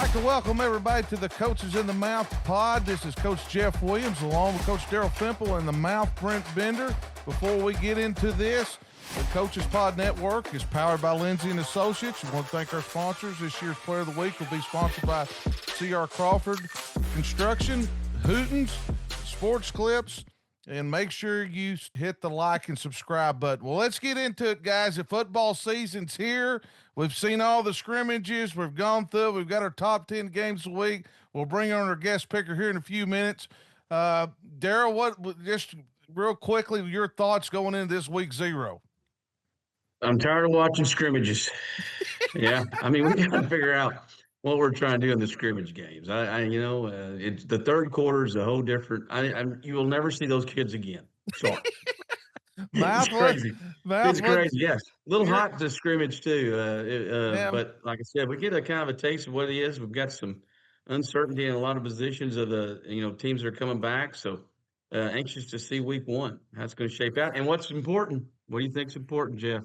like to welcome everybody to the Coaches in the Mouth pod. This is Coach Jeff Williams along with Coach Daryl Fimple and the Mouth Brent Bender. Before we get into this, the Coaches Pod Network is powered by Lindsay & Associates. We want to thank our sponsors. This year's Player of the Week will be sponsored by C.R. Crawford Construction, Hootens, Sports Clips, and make sure you hit the like and subscribe button. Well, let's get into it, guys. The football season's here. We've seen all the scrimmages. We've gone through. We've got our top 10 games a week. We'll bring on our guest picker here in a few minutes. Daryl, just real quickly, your thoughts going into this week 0? I'm tired of watching scrimmages. Yeah, I mean, we got to figure out what we're trying to do in the scrimmage games. It's the third quarter is a whole different. You will never see those kids again. Sorry. It's crazy. It's crazy. Yes, a little hot to scrimmage too. But like I said, we get a kind of a taste of what it is. We've got some uncertainty in a lot of positions of the teams that are coming back. So anxious to see week 1 how it's going to shape out. And what's important? What do you think's important, Jeff?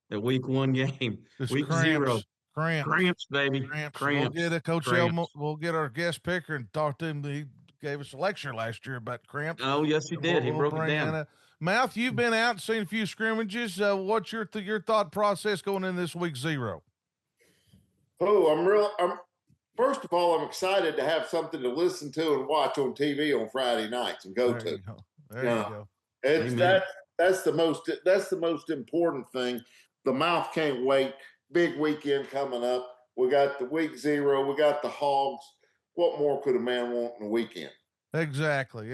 The week 1 game, week cramps. 0. Cramps, baby. Cramps. Cramps. We'll get Coach Elmo. We'll get our guest picker and talk to him. He gave us a lecture last year about cramps. Oh, yes, he did. He broke it down. Mouth, you've been out and seen a few scrimmages. What's your thought process going in this week 0? First of all, I'm excited to have something to listen to and watch on TV on Friday nights and go to. There you go. That's the most important thing. The Mouth can't wait. Big weekend coming up. We got the week 0. We got the Hogs. What more could a man want in a weekend? Exactly.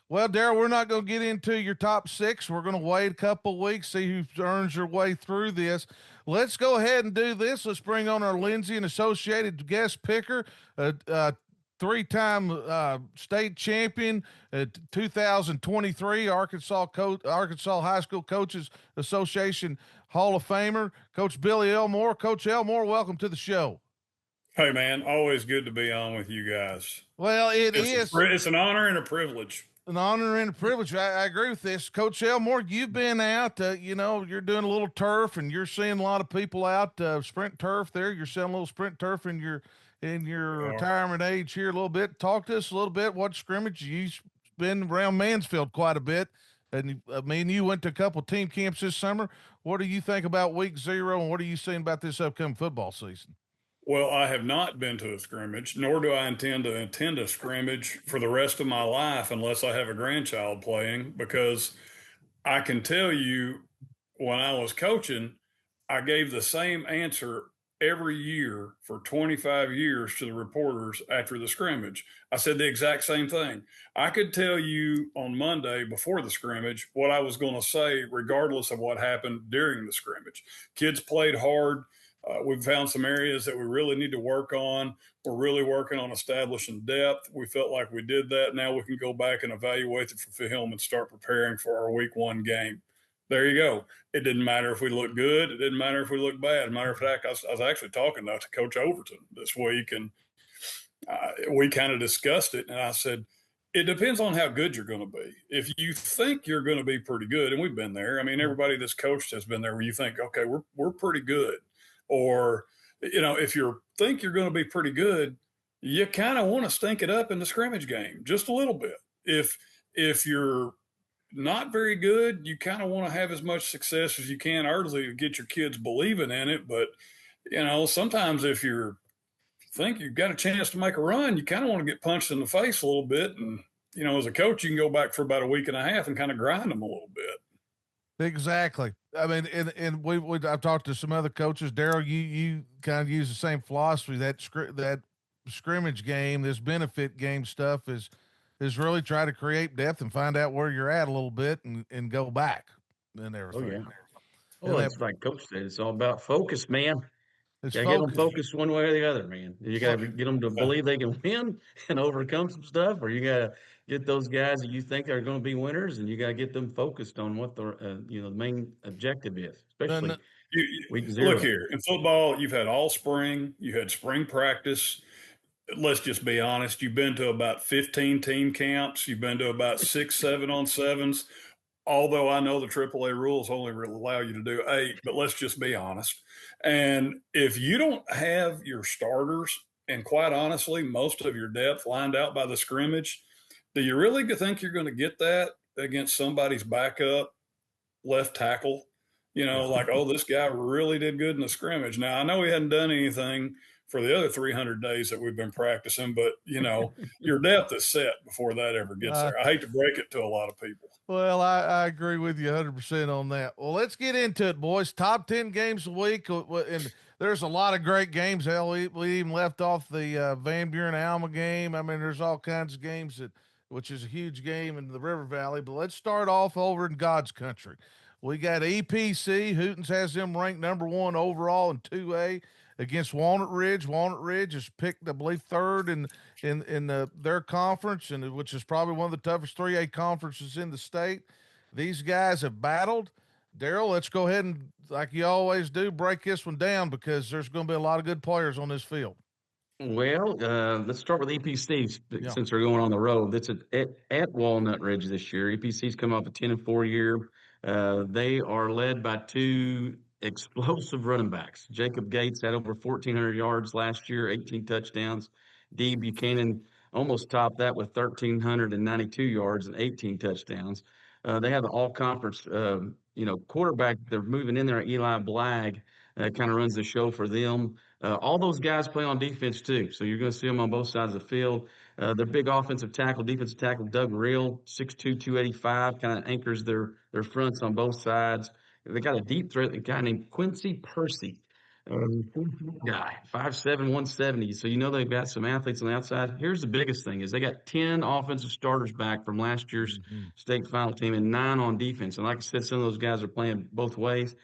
Well, Daryl, we're not going to get into your top 6. We're going to wait a couple weeks, see who earns their way through this. Let's go ahead and do this. Let's bring on our Lindsay & Associated guest picker, 3-time state champion, 2023 Arkansas High School Coaches Association Hall of Famer, Coach Billy Elmore. Coach Elmore, welcome to the show. Hey, man, always good to be on with you guys. Well, it's an honor and a privilege. An honor and a privilege. I agree with this. Coach Elmore, you've been out, you're doing a little turf and you're seeing a lot of people out, sprint turf there. You're selling a little sprint turf in your retirement age here a little bit. Talk to us a little bit. What scrimmage? You've been around Mansfield quite a bit. And you went to a couple team camps this summer. What do you think about week 0 and what are you seeing about this upcoming football season? Well, I have not been to a scrimmage, nor do I intend to attend a scrimmage for the rest of my life unless I have a grandchild playing, because I can tell you when I was coaching, I gave the same answer every year for 25 years to the reporters after the scrimmage. I said the exact same thing. I could tell you on Monday before the scrimmage what I was going to say, regardless of what happened during the scrimmage. Kids played hard. We've found some areas that we really need to work on. We're really working on establishing depth. We felt like we did that. Now we can go back and evaluate the film and start preparing for our week 1 game. There you go. It didn't matter if we looked good. It didn't matter if we looked bad. As a matter of fact, I was actually talking to Coach Overton this week, and we kind of discussed it. And I said, it depends on how good you're going to be. If you think you're going to be pretty good, and we've been there. I mean, everybody that's coached has been there where you think, okay, we're pretty good. Or, if you think you're going to be pretty good, you kind of want to stink it up in the scrimmage game just a little bit. If you're not very good, you kind of want to have as much success as you can early to get your kids believing in it. But, sometimes if you think you've got a chance to make a run, you kind of want to get punched in the face a little bit. And, as a coach, you can go back for about a week and a half and kind of grind them a little bit. Exactly. I mean, and I've talked to some other coaches. Daryl, you kind of use the same philosophy. That scrimmage game, this benefit game stuff is really try to create depth and find out where you're at a little bit and go back and everything. Well, it's like Coach said, it's all about focus, man. You gotta get them focused one way or the other, man. You gotta get them to believe they can win and overcome some stuff, or you gotta get those guys that you think are going to be winners, and you gotta get them focused on what the the main objective is, especially week 0. Look here, in football, you've had all spring, you had spring practice. Let's just be honest. You've been to about 15 team camps. You've been to about 6, 7-on-7s. Although I know the AAA rules only allow you to do 8, but let's just be honest. And if you don't have your starters and quite honestly, most of your depth lined out by the scrimmage. Do you really think you're going to get that against somebody's backup left tackle? You know, like, oh, this guy really did good in the scrimmage. Now, I know he hadn't done anything for the other 300 days that we've been practicing, but, you know, your depth is set before that ever gets there. I hate to break it to a lot of people. Well, I agree with you 100% on that. Well, let's get into it, boys. Top 10 games a week. And there's a lot of great games. Hell, we even left off the Van Buren Alma game. I mean, there's all kinds of games which is a huge game in the River Valley. But let's start off over in God's country. We got EPC. Hootens has them ranked number 1 overall in 2A against Walnut Ridge. Walnut Ridge is picked, I believe, third in their conference, and which is probably one of the toughest 3A conferences in the state. These guys have battled. Daryl, let's go ahead and, like you always do, break this one down because there's going to be a lot of good players on this field. Well, let's start with EPC since we're going on the road. That's at Walnut Ridge this year. EPC's come off a 10-4 year. They are led by 2 explosive running backs. Jacob Gates had over 1,400 yards last year, 18 touchdowns. Dee Buchanan almost topped that with 1,392 yards and 18 touchdowns. They have the all-conference, quarterback. They're moving in there. Eli Blagg kind of runs the show for them. All those guys play on defense too, so you're going to see them on both sides of the field. Their big offensive tackle, defensive tackle, Doug Real, 6'2", 285, kind of anchors their fronts on both sides. They got a deep threat, a guy named Quincy Percy, guy, 5'7", 170. So you know they've got some athletes on the outside. Here's the biggest thing is they got 10 offensive starters back from last year's state final team and 9 on defense. And like I said, some of those guys are playing both ways.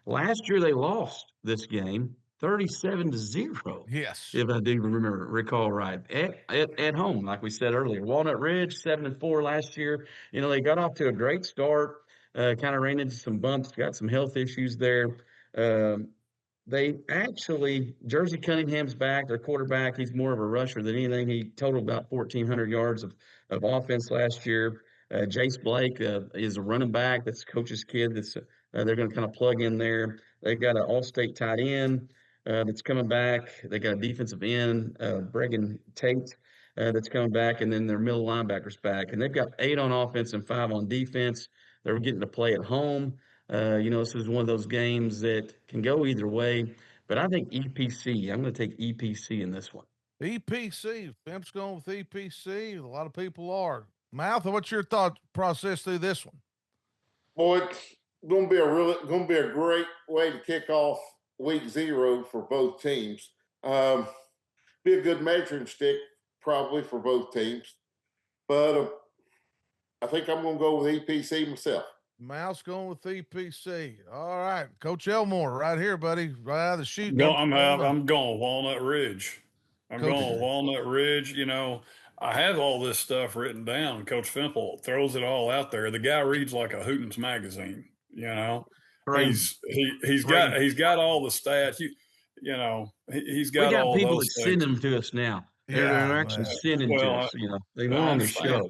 Last year they lost this game 37-0. Yes. If I do recall right. At home, like we said earlier. Walnut Ridge, 7-4 last year. You know, they got off to a great start, kind of ran into some bumps, got some health issues there. They actually, Jersey Cunningham's back, their quarterback. He's more of a rusher than anything. He totaled about 1,400 yards of offense last year. Jace Blake is a running back. That's coach's kid. They're going to kind of plug in there. They've got an all-state tight end that's coming back. They got a defensive end, Bregan Tate, that's coming back, and then their middle linebackers back. And they've got 8 on offense and 5 on defense. They're getting to play at home. This is one of those games that can go either way. But I think EPC. I'm going to take EPC in this one. EPC. Pimp's going with EPC. A lot of people are. Mouth, what's your thought process through this one? Boy, it's going to be a great way to kick off week 0 for both teams. Be a good measuring stick probably for both teams, but I think I'm going to go with EPC myself. Mouse going with EPC. All right, Coach Elmore, right here, buddy, right out of the chute. I'm going Walnut Ridge. Going Walnut Ridge. You know, I have all this stuff written down. Coach Fimple throws it all out there. The guy reads like a Hootens magazine. You know, Right. he's got all the stats. He's got. We got all people those that things. send them to us now. They're actually sending to us. They want on the show.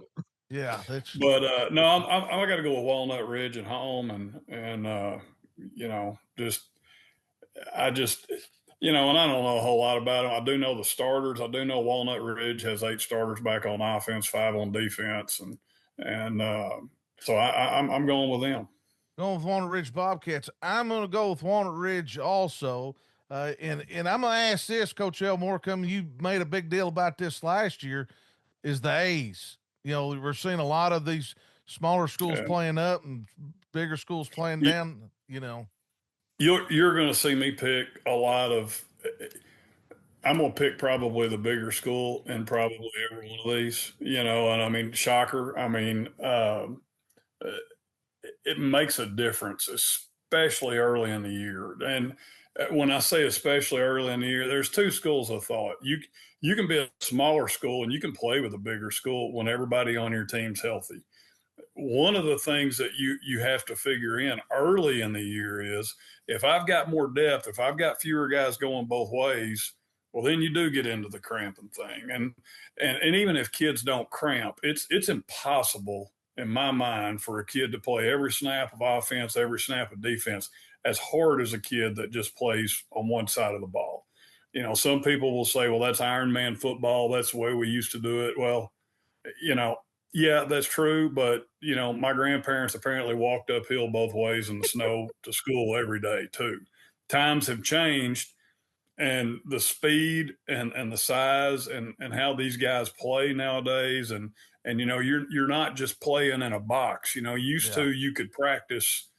Yeah, but no, I got to go with Walnut Ridge at home, and and I don't know a whole lot about them. I do know the starters. I do know Walnut Ridge has 8 starters back on offense, 5 on defense, and so I'm going with them. Going with Walnut Ridge Bobcats. I'm going to go with Walnut Ridge also. And I'm going to ask this, Coach Elmore, you made a big deal about this last year, is the A's. We're seeing a lot of these smaller schools playing up and bigger schools playing down, You're going to see me pick a lot of – I'm going to pick probably the bigger school in probably every one of these, and I mean, shocker. I mean, it makes a difference, especially early in the year. And when I say especially early in the year, there's 2 schools of thought. You can be a smaller school and you can play with a bigger school when everybody on your team's healthy. One of the things that you have to figure in early in the year is if I've got more depth, if I've got fewer guys going both ways, well, then you do get into the cramping thing. And even if kids don't cramp, it's impossible in my mind for a kid to play every snap of offense, every snap of defense as hard as a kid that just plays on one side of the ball. Some people will say, well, that's Iron Man football. That's the way we used to do it. Well, you know, yeah, that's true. But, my grandparents apparently walked uphill both ways in the snow to school every day, too. Times have changed, and the speed and the size and how these guys play nowadays. And you're not just playing in a box. Used Yeah. to, you could practice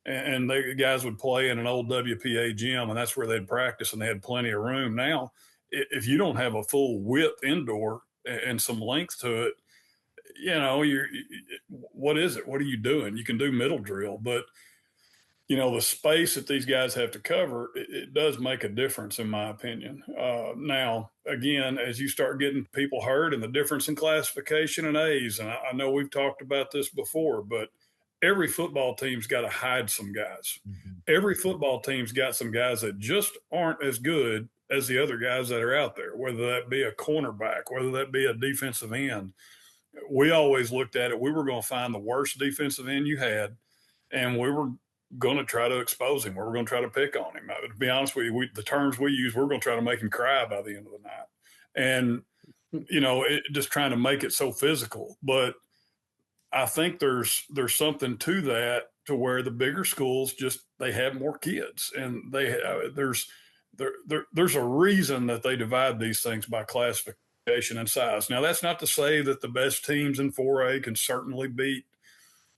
and the guys would play in an old WPA gym, and that's where they'd practice, and they had plenty of room. Now, if you don't have a full width indoor and some length to it, what is it? What are you doing? You can do middle drill, but the space that these guys have to cover, it does make a difference, in my opinion. Now, again, as you start getting people hurt and the difference in classification and A's, and I know we've talked about this before, but every football team's got to hide some guys. Every football team's got some guys that just aren't as good as the other guys that are out there, whether that be a cornerback, whether that be a defensive end. We always looked at it. We were going to find the worst defensive end you had, and we were going to try to expose him. We were going to try to pick on him. To be honest with you, the terms we use, we're going to try to make him cry by the end of the night. And, just trying to make it so physical. But I think there's something to that, to where the bigger schools they have more kids, and there's a reason that they divide these things by classification and size. Now, that's not to say that the best teams in 4A can certainly beat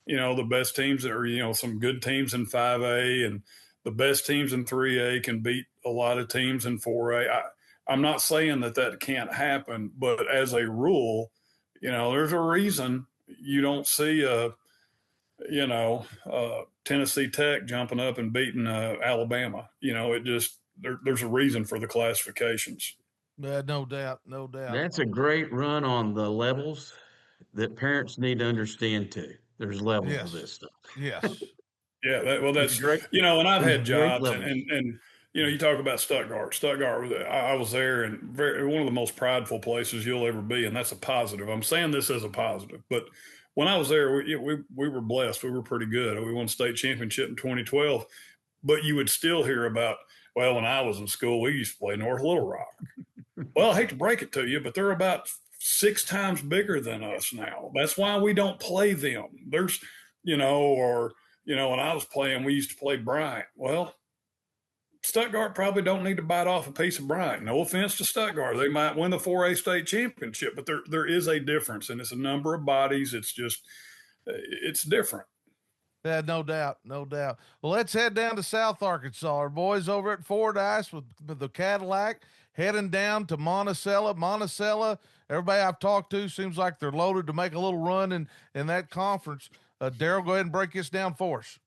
the best teams, or some good teams in 5A, and the best teams in 3A can beat a lot of teams in 4A. I'm not saying that can't happen, but as a rule, there's a reason you don't see Tennessee Tech jumping up and beating Alabama. There's a reason for the classifications. No doubt. That's a great run on the levels that parents need to understand too. There's levels Yes. of this stuff. Yes. Yeah, that's great. and I've had Great jobs, levels. and you talk about Stuttgart. Stuttgart, I was there, and one of the most prideful places you'll ever be, and that's a positive. I'm saying this as a positive, but when I was there, we were blessed. We were pretty good. We won state championship in 2012, but you would still hear about, well, when I was in school, we used to play North Little Rock. Well, I hate to break it to you, but they're about 6 times bigger than us now. That's why we don't play them. There's, when I was playing, we used to play Bryant. Well, Stuttgart probably don't need to bite off a piece of Bryant. No offense to Stuttgart. They might win the 4A state championship, but there is a difference, and it's a number of bodies. It's just, it's different. Yeah, no doubt. Well, let's head down to South Arkansas. Our boys over at Fordyce with the Cadillac heading down to Monticello. Monticello, everybody I've talked to seems like they're loaded to make a little run in that conference. Daryl, go ahead and break this down for us.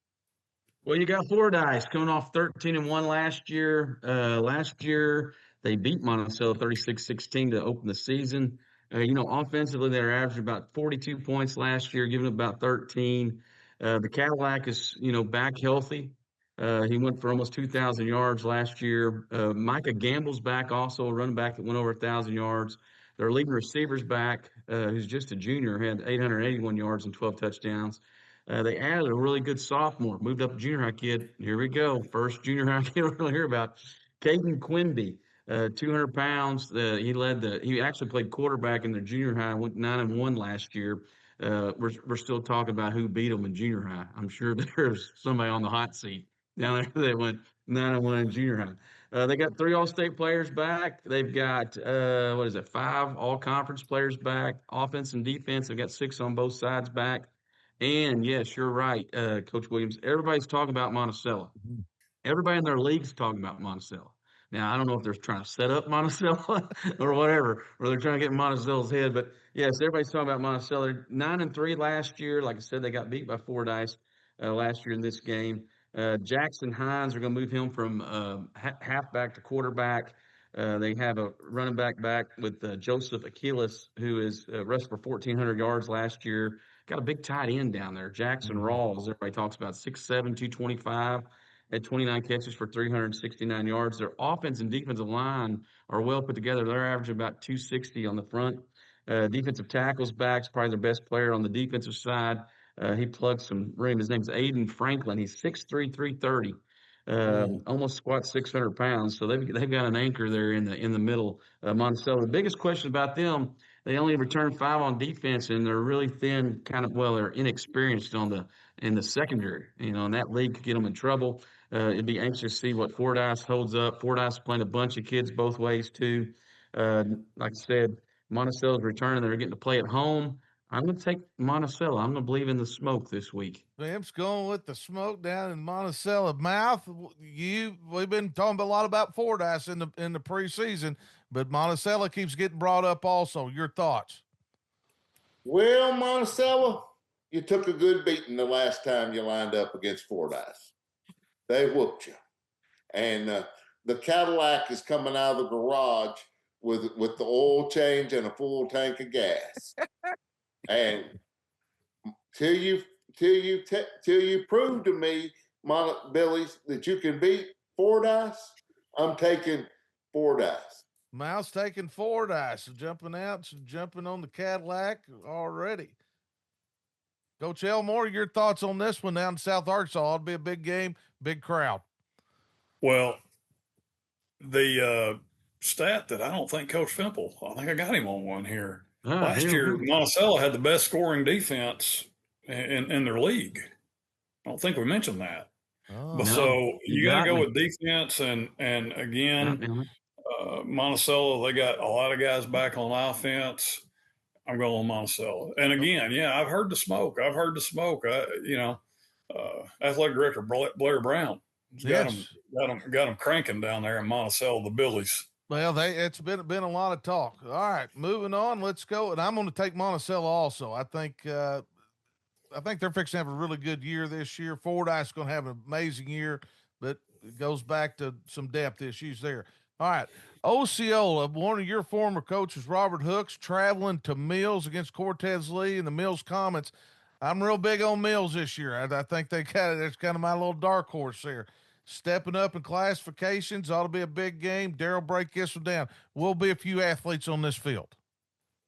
Well, you got Fordyce coming off 13-1 last year. Last year, they beat Monticello 36-16 to open the season. Offensively, they're averaging about 42 points last year, giving about 13. The Cadillac is, back healthy. He went for almost 2,000 yards last year. Micah Gamble's back, also a running back that went over 1,000 yards. Their leading receiver's back, who's just a junior, had 881 yards and 12 touchdowns. They added a really good sophomore, moved up a junior high kid. Here we go. First junior high kid we're going to hear about. Caden Quimby, 200 pounds. He actually played quarterback in their junior high, went 9-1 last year. We're still talking about who beat them in junior high. I'm sure there's somebody on the hot seat down there that went 9-1 in junior high. They got 3 all-state players back. They've got 5 all-conference players back. Offense and defense, they've got 6 on both sides back. And yes, you're right, Coach Williams. Everybody's talking about Monticello. Everybody in their league's talking about Monticello. Now, I don't know if they're trying to set up Monticello or whatever, or they're trying to get in Monticello's head. But yes, everybody's talking about Monticello. 9-3 last year. Like I said, they got beat by Fordyce last year in this game. Jackson Hines are going to move him from halfback to quarterback. They have a running back with Joseph Achilles, who is rushed for 1,400 yards last year. Got a big tight end down there, Jackson Rawls. Everybody talks about 6'7", 225, had 29 catches for 369 yards. Their offense and defensive line are well put together. They're averaging about 260 on the front. Defensive tackles back's probably their best player on the defensive side. He plugged some room. His name's Aiden Franklin. He's 6'3", 330. almost squat 600 pounds. So they've got an anchor there in the middle. Monticello. The biggest question about them, they only returned 5 on defense, and they're really thin, they're inexperienced in the secondary. And that league could get them in trouble. It'd be anxious to see what Fordyce holds up. Fordyce playing a bunch of kids both ways too. Like I said, Monticello's returning. They're getting to play at home. I'm going to take Monticello. I'm going to believe in the smoke this week. Vamps going with the smoke down in Monticello. Mouth, we've been talking a lot about Fordyce in the preseason, but Monticello keeps getting brought up also. Your thoughts? Well, Monticello, you took a good beating the last time you lined up against Fordyce. They whooped you. And the Cadillac is coming out of the garage with the oil change and a full tank of gas. And till you prove to me, Billy's, that you can beat Fordyce, I'm taking Fordyce. Mouth's taking Fordyce, jumping out, jumping on the Cadillac already. Coach Elmore, your thoughts on this one down in South Arkansas? It'll be a big game, big crowd. Well, the stat that I don't think Coach Fimple, I think I got him on one here. Last year, Monticello had the best scoring defense in their league. I don't think we mentioned that. Oh, but no, so you got to go me. with defense, and again, Monticello, they got a lot of guys back on offense. I'm going on Monticello. And again, yeah, I've heard the smoke. Athletic director Blair Brown got them cranking down there in Monticello, the Billies. Well, it's been a lot of talk. All right, moving on. Let's go. And I'm going to take Monticello also. I think they're fixing to have a really good year this year. Fordyce is going to have an amazing year, but it goes back to some depth issues there. All right. Osceola, one of your former coaches, Robert Hooks, traveling to Mills against Cortez Lee and the Mills Comets. I'm real big on Mills this year. I think that's kind of my little dark horse there. Stepping up in classifications ought to be a big game. Daryl, break this one down. Will be a few athletes on this field.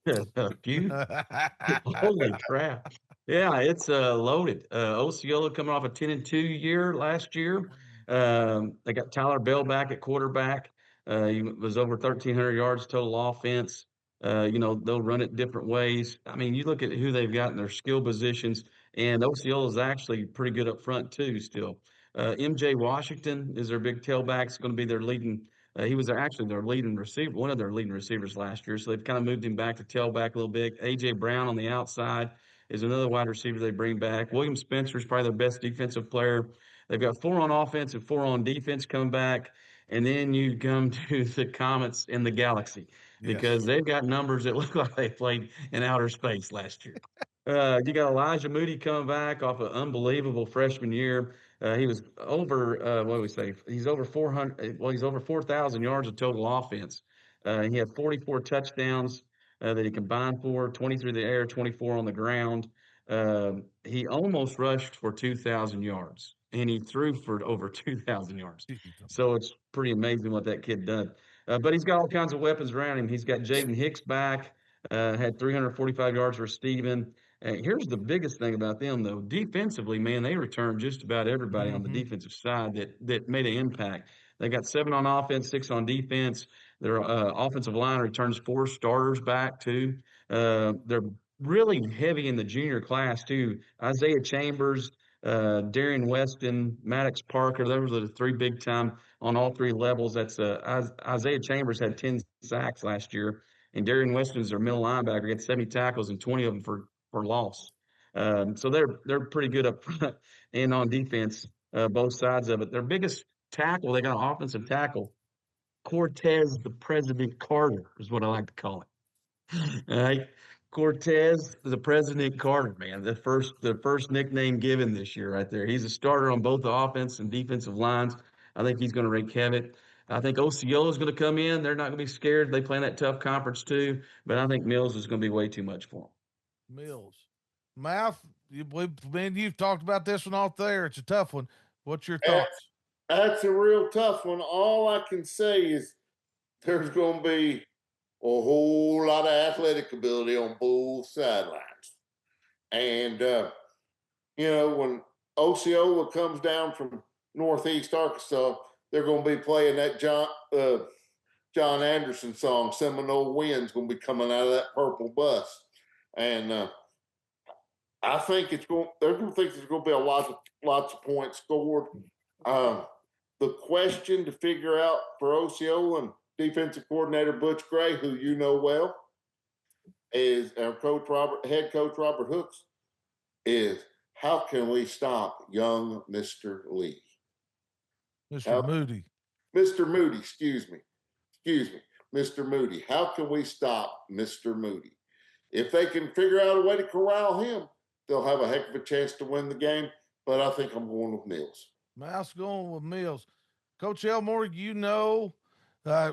A few? Holy crap. Yeah, it's loaded. Osceola coming off a 10-2 year last year. They got Tyler Bell back at quarterback. He was over 1,300 yards total offense. They'll run it different ways. I mean, you look at who they've got in their skill positions, and Osceola is actually pretty good up front too still. MJ Washington is their big tailback. It's going to be their leading. He was actually their leading receiver, one of their leading receivers last year. So they've kind of moved him back to tailback a little bit. AJ Brown on the outside is another wide receiver they bring back. William Spencer is probably their best defensive player. They've got 4 on offense and 4 on defense coming back. And then you come to the Comets and the Galaxy because they've got numbers that look like they played in outer space last year. You got Elijah Moody coming back off an unbelievable freshman year. He was over, what do we say? He's over 400. Well, he's over 4,000 yards of total offense. He had 44 touchdowns that he combined for, 20 through the air, 24 on the ground. He almost rushed for 2,000 yards, and he threw for over 2,000 yards. So it's pretty amazing what that kid done. But he's got all kinds of weapons around him. He's got Jaden Hicks back, had 345 yards for Stephen. Here's the biggest thing about them, though. Defensively, man, they returned just about everybody on the defensive side that made an impact. They got 7 on offense, 6 on defense. Their offensive line returns 4 starters back, too. They're really heavy in the junior class, too. Isaiah Chambers, Darian Weston, Maddox Parker, those are the 3 big time on all 3 levels. That's Isaiah Chambers had 10 sacks last year, and Darian Weston's their middle linebacker. He had 70 tackles and 20 of them for loss. So they're pretty good up front and on defense, both sides of it. Their biggest tackle, they got an offensive tackle, Cortez the President Carter is what I like to call it. All right. Cortez the President Carter, man. The first nickname given this year right there. He's a starter on both the offense and defensive lines. I think he's going to wreak havoc. I think Osceola is going to come in. They're not going to be scared. They play in that tough conference too, but I think Mills is going to be way too much for them. Mills. Mouth, you've talked about this one off there. It's a tough one. What's your thoughts? That's a real tough one. All I can say is there's going to be a whole lot of athletic ability on both sidelines. And, when Osceola comes down from Northeast Arkansas, they're going to be playing that John Anderson song, Seminole Wind's going to be coming out of that purple bus. And I think they're going to think there's going to be lots of points scored. The question to figure out for Osceola and defensive coordinator Butch Gray, who you know well, is our head coach Robert Hooks, is how can we stop young Mr. Lee? Mr. Moody. Mr. Moody, excuse me. Mr. Moody. How can we stop Mr. Moody? If they can figure out a way to corral him, they'll have a heck of a chance to win the game. But I think I'm going with Mills. Mouse going with Mills. Coach Elmore, you know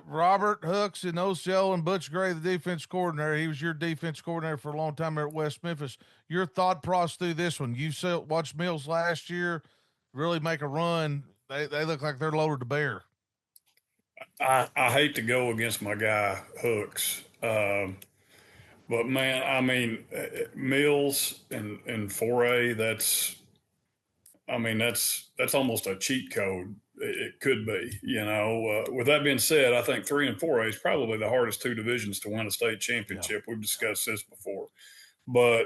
Robert Hooks and Osceola and Butch Gray, the defense coordinator. He was your defense coordinator for a long time there at West Memphis. Your thought process through this one. You watched Mills last year really make a run. They look like they're loaded to bear. I hate to go against my guy Hooks, but man, I mean Mills and 4A. That's almost a cheat code. It could be, With that being said, I think 3 and 4A is probably the hardest two divisions to win a state championship. Yeah. We've discussed this before, but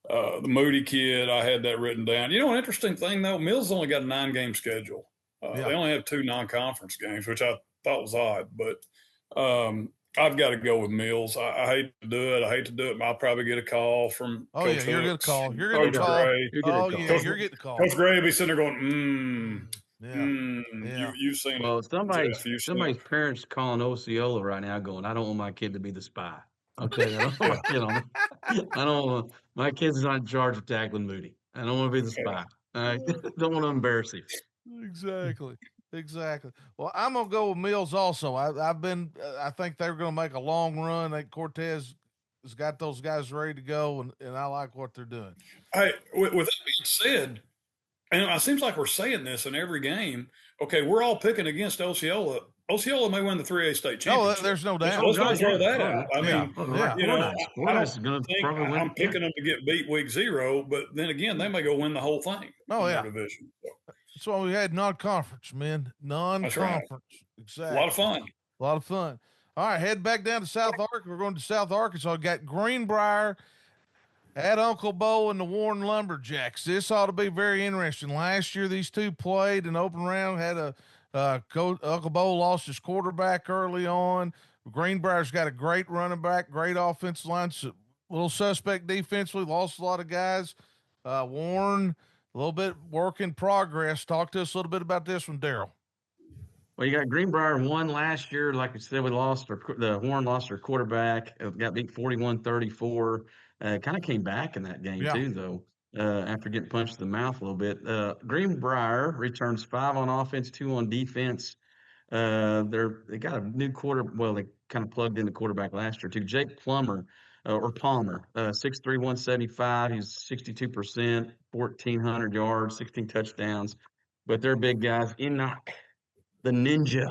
the Moody kid, I had that written down. An interesting thing though, Mills only got a 9-game schedule. They only have 2 non-conference games, which I thought was odd, but I've got to go with Mills. I hate to do it. I'll probably get a call from Coach you're Hooks, going to call. You're going to call. You're getting the call. Coach Gray will be sitting there going, You've seen well, it. Somebody's parents calling Osceola right now going, I don't want my kid to be the spy. Okay, I don't want my kid on it. I don't want my kid's not in charge of tackling Moody. I don't want to be the spy. I don't want to embarrass him. Exactly. Well, I'm gonna go with Mills also. I think they're gonna make a long run. I think Cortez has got those guys ready to go, and I like what they're doing. Hey, with that being said, and it seems like we're saying this in every game. Okay, we're all picking against Osceola. Osceola may win the 3A state championship. No, there's no doubt. Let's not throw that out. I mean, I'm picking them to get beat week 0, but then again, they may go win the whole thing. Oh, in their division. So. That's why we had non-conference, man. Non-conference. Right. Exactly. A lot of fun. All right, head back down to South Arkansas. We're going to South Arkansas. We got Greenbrier at Uncle Bo and the Warren Lumberjacks. This ought to be very interesting. Last year, these two played an open round. Had Uncle Bo lost his quarterback early on. Greenbrier's got a great running back, great offensive line. A little suspect defensively, lost a lot of guys. Warren, a little bit work in progress. Talk to us a little bit about this one, Daryl. Well, you got Greenbrier won last year. Like I said, the Warren lost their quarterback. Got beat 41-34. Kind of came back in that game too, though, after getting punched in the mouth a little bit. Greenbrier returns 5 on offense, 2 on defense. They got a new they kind of plugged in the quarterback last year too. Jake Palmer, 6'3", 175. He's 62%, 1,400 yards, 16 touchdowns. But they're big guys. Enoch, the Ninja,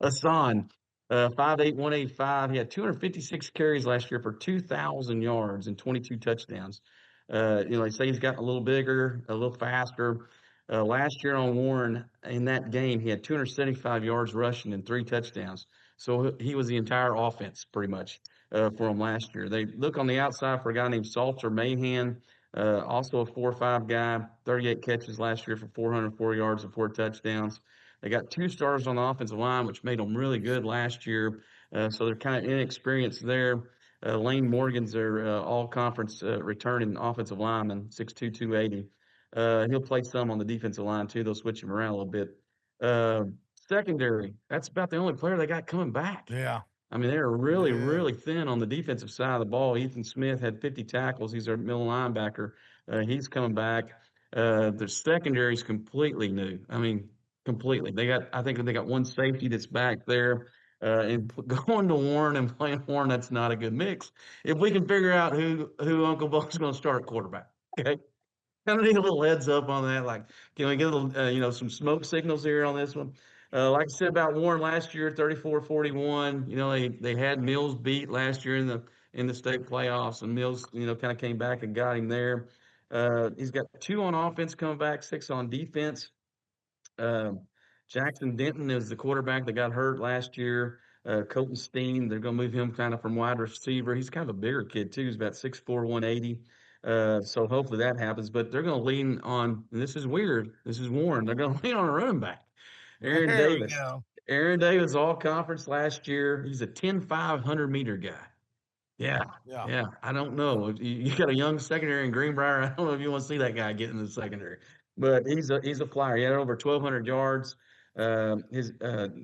Hassan, 5'8", 185. He had 256 carries last year for 2,000 yards and 22 touchdowns. They say he's gotten a little bigger, a little faster. Last year on Warren, in that game, he had 275 yards rushing and 3 touchdowns. So he was the entire offense pretty much for him last year. They look on the outside for a guy named Salter Mahan, also a 4-5 guy, 38 catches last year for 404 yards and 4 touchdowns. They got 2 starters on the offensive line, which made them really good last year. So they're kind of inexperienced there. Lane Morgan's their all-conference returning offensive lineman, 6'2", 280. He'll play some on the defensive line, too. They'll switch him around a little bit. Secondary, that's about the only player they got coming back. Yeah. I mean, they're really, really thin on the defensive side of the ball. Ethan Smith had 50 tackles. He's their middle linebacker. He's coming back. Their secondary is completely new. I mean, completely. I think they got one safety that's back there. And going to Warren and playing Warren, that's not a good mix. If we can figure out who Uncle Bo's going to start quarterback, okay? Kind of need a little heads up on that. Like, can we get a little, some smoke signals here on this one? Like I said about Warren last year, 34-41. They had Mills beat last year in the state playoffs, and Mills, kind of came back and got him there. He's got 2 on offense coming back, 6 on defense. Jackson Denton is the quarterback that got hurt last year. Colton Steen, they're going to move him kind of from wide receiver. He's kind of a bigger kid too. He's about 6'4", 180. So hopefully that happens. But they're going to lean on, and this is weird. This is Warren. They're going to lean on a running back, Aaron There we Davis. go. Aaron Davis, all conference last year. He's a 10.5 100-meter guy. Yeah, Yeah. yeah. I don't know. You got a young secondary in Greenbrier. I don't know if you want to see that guy get in the secondary, but he's a flyer. He had over 1,200 yards. Then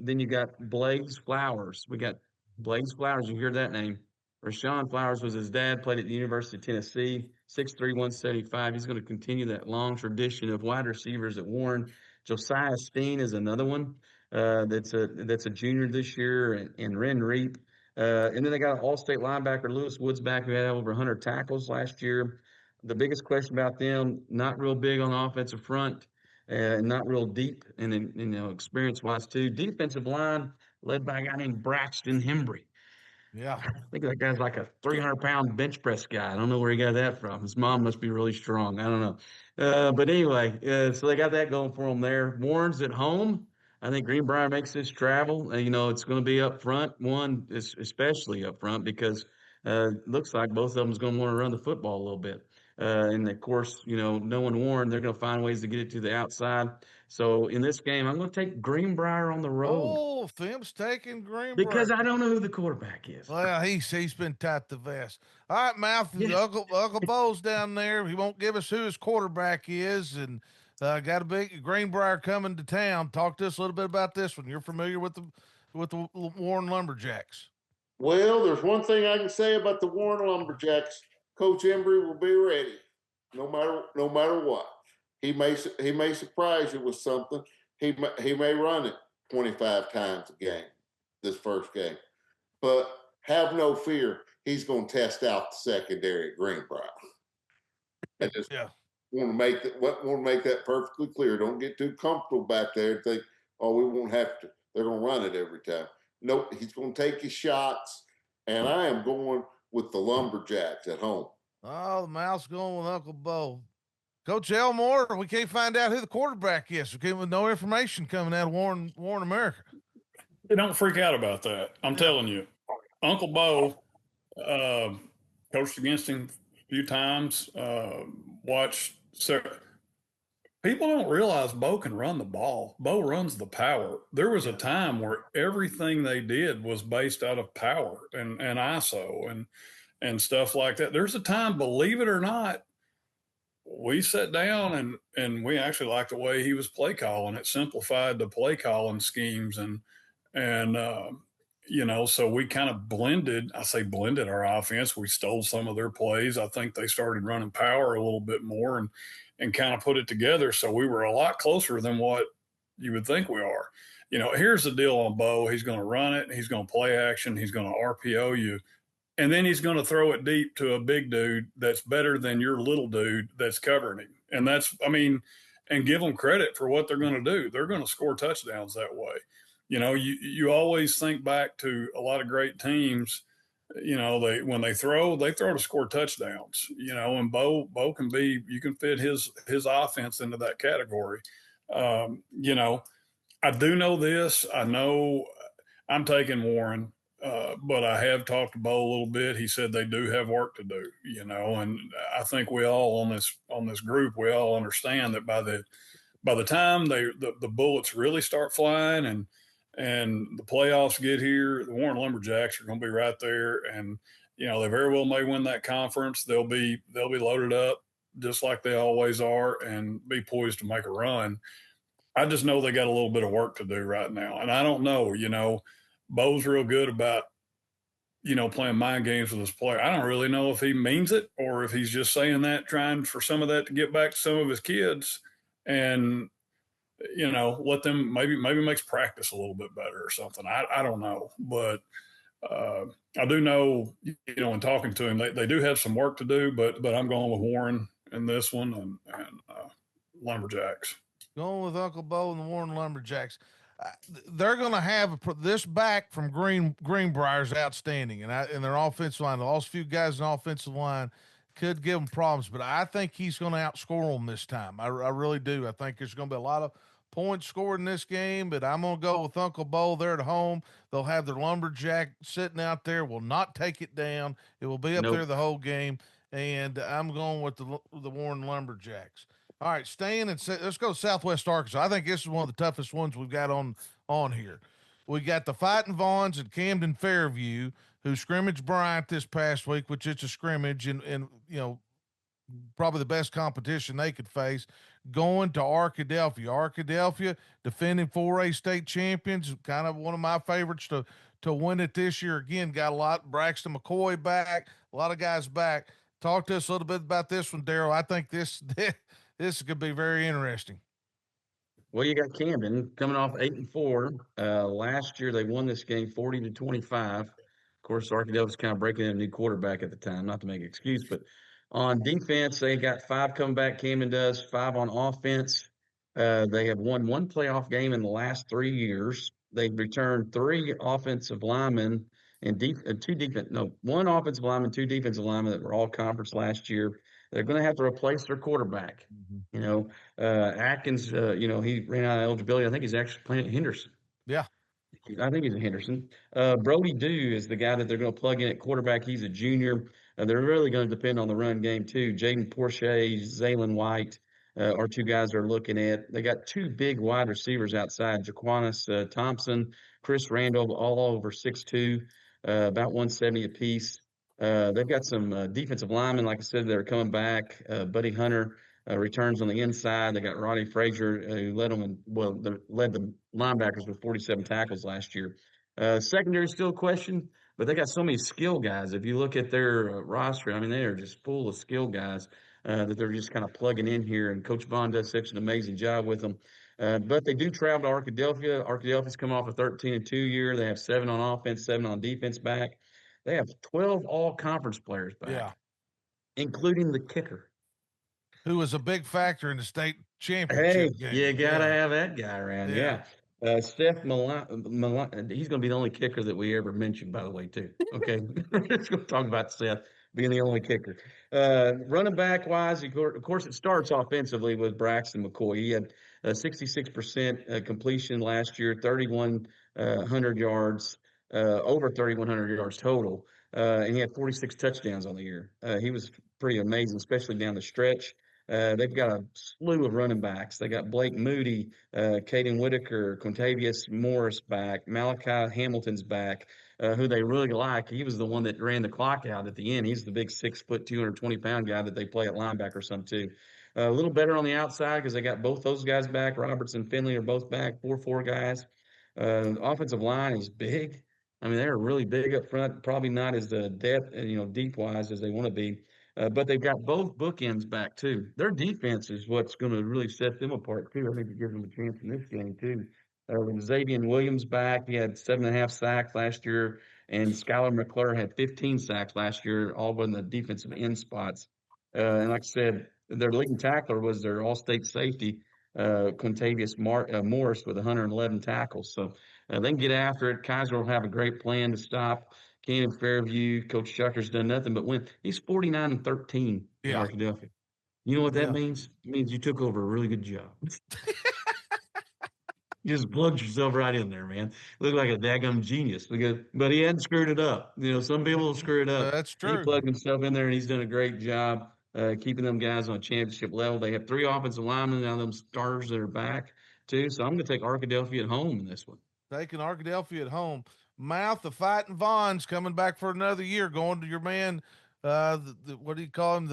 you got Blaze Flowers. We got Blaze Flowers. You hear that name? Rashawn Flowers was his dad. Played at the University of Tennessee. 6'3", 175. He's going to continue that long tradition of wide receivers at Warren. Josiah Steen is another one. That's a junior this year, and Ren Reap. And then they got an all-state linebacker, Lewis Woodsback, who had over 100 tackles last year. The biggest question about them, not real big on the offensive front, not real deep, and then, experience-wise too. Defensive line led by a guy named Braxton Hembry. Yeah. I think that guy's like a 300-pound bench press guy. I don't know where he got that from. His mom must be really strong. I don't know. But anyway, so they got that going for them there. Warren's at home. I think Greenbrier makes this travel. It's going to be up front, one especially up front, because looks like both of them's going to want to run the football a little bit. And of course, knowing Warren, they're going to find ways to get it to the outside. So in this game, I'm going to take Greenbrier on the road Oh, Thim's taking Greenbrier. because I don't know who the quarterback is. Well, he's been tight the vest. All right, Mouth. Yes. Uncle Bo's down there. He won't give us who his quarterback is, and got a big Greenbrier coming to town. Talk to us a little bit about this one. You're familiar with the Warren Lumberjacks. Well, there's one thing I can say about the Warren Lumberjacks. Coach Embry will be ready, no matter what. He may surprise you with something. He may run it 25 times a game, this first game, but have no fear. He's going to test out the secondary at Greenbrier. I just want to make that perfectly clear. Don't get too comfortable back there and think, oh, we won't have to. They're going to run it every time. Nope, he's going to take his shots, and I am going with the Lumberjacks at home. Oh, the Mouth's going with Uncle Bo. Coach Elmore, we can't find out who the quarterback is. We came with no information coming out of Warren America. Hey, don't freak out about that. I'm telling you, Uncle Bo coached against him a few times. Watched. So people don't realize Bo can run the ball. Bo runs the power. There was a time where everything they did was based out of power and ISO and stuff like that. There's a time, believe it or not, we sat down and we actually liked the way he was play calling. It simplified the play calling schemes and so we kind of blended our offense. We stole some of their plays. I think they started running power a little bit more and kind of put it together. So we were a lot closer than what you would think we are. Here's the deal on Bo. He's going to run it. He's going to play action. He's going to RPO you. And then he's going to throw it deep to a big dude that's better than your little dude that's covering him. And and give them credit for what they're going to do. They're going to score touchdowns that way. You always think back to a lot of great teams, when they throw to score touchdowns, and Bo can you can fit his offense into that category. I do know this. I know I'm taking Warren. But I have talked to Bo a little bit. He said they do have work to do, and I think we all on this group, we all understand that by the time the bullets really start flying and the playoffs get here, the Warren Lumberjacks are going to be right there, and they very well may win that conference. They'll be loaded up just like they always are, and be poised to make a run. I just know they got a little bit of work to do right now, and I don't know, Bo's real good about, playing mind games with his player. I don't really know if he means it or if he's just saying that, trying for some of that to get back to some of his kids and, let them maybe makes practice a little bit better or something. I don't know. But I do know, in talking to him, they do have some work to do, but I'm going with Warren in this one and Lumberjacks. Going with Uncle Bo and the Warren Lumberjacks. They're going to have this back from Greenbrier's outstanding, and their offensive line. The last few guys in the offensive line could give them problems, but I think he's going to outscore them this time. I really do. I think there's going to be a lot of points scored in this game, but I'm going to go with Uncle Bo. They're at home. They'll have their lumberjack sitting out there, will not take it down. It will be up there Nope. the whole game. And I'm going with the Warren Lumberjacks. All right, staying and let's go to Southwest Arkansas. I think this is one of the toughest ones we've got on here. We got the Fighting Vaughns and Camden Fairview, who scrimmaged Bryant this past week, which it's a scrimmage and you know, probably the best competition they could face, going to Arkadelphia. Arkadelphia, defending 4A state champions, kind of one of my favorites to win it this year. Again, got a lot. Braxton McCoy back, a lot of guys back. Talk to us a little bit about this one, Daryl. I think this this could be very interesting. Well, you got Camden coming off 8-4. Last year they won this game 40-25. Of course, Arkadelphia was kind of breaking in a new quarterback at the time, not to make an excuse, but on defense, they got 5 coming back. Camden does 5 on offense. They have won 1 playoff game in the last 3 years. They've returned 3 offensive linemen and 1 offensive lineman, 2 defensive linemen that were all conference last year. They're going to have to replace their quarterback. You know, Atkins, he ran out of eligibility. I think he's actually playing at Henderson. Yeah. I think he's a Henderson. Brody Dew is the guy that they're going to plug in at quarterback. He's a junior. They're really going to depend on the run game, too. Jaden Porsche, Zaylen White are 2 guys they're looking at. They got 2 big wide receivers outside, Jaquanis Thompson, Chris Randall, all over 6'2", about 170 apiece. They've got some defensive linemen, like I said, that are coming back. Buddy Hunter returns on the inside. They got Rodney Frazier, who led the linebackers with 47 tackles last year. Secondary still a question, but they got so many skill guys. If you look at their roster, I mean, they are just full of skill guys that they're just kind of plugging in here. And Coach Vaughn does such an amazing job with them. But they do travel to Arkadelphia. Arkadelphia's come off a 13-2 year. They have 7 on offense, 7 on defense back. They have 12 all-conference players back, including the kicker, who was a big factor in the state Hey, championship game. you gotta have that guy around. Yeah. Steph Milan, he's going to be the only kicker that we ever mentioned, by the way, too. Okay. We're just going to talk about Seth being the only kicker. Running back wise, of course, it starts offensively with Braxton McCoy. He had 66% completion last year, 3,100 yards, over 3,100 yards total. And he had 46 touchdowns on the year. He was pretty amazing, especially down the stretch. They've got a slew of running backs. They got Blake Moody, Caden Whitaker, Quintavious Morris back, Malachi Hamilton's back, who they really like. He was the one that ran the clock out at the end. He's the big 6 foot, 220-pound guy that they play at linebacker some too. A little better on the outside because they got both those guys back. Roberts and Finley are both back, 4-4 guys. Offensive line is big. I mean, they're really big up front, probably not as depth, deep wise as they want to be. But they've got both bookends back too. Their defense is what's going to really set them apart too. I think it gives them a chance in this game too. With Xavier Williams back, he had 7.5 sacks last year, and Skylar McClure had 15 sacks last year, all in the defensive end spots. And like I said, their leading tackler was their all-state safety, Quintavious Morris, with 111 tackles. So they can get after it. Kaiser will have a great plan to stop Camden Fairview. Coach Shucker's done nothing but win. He's 49-13 in Arkadelphia. You know what that means? It means you took over a really good job. You just plugged yourself right in there, man. Look like a daggum genius. But he hadn't screwed it up. Some people will screw it up. That's true. He plugged himself in there, and he's done a great job keeping them guys on a championship level. They have 3 offensive linemen, now them starters that are back, too. So I'm going to take Arkadelphia at home in this one. Taking Arkadelphia at home. Mouth, the Fighting Vaughns coming back for another year, going to your man, what do you call him?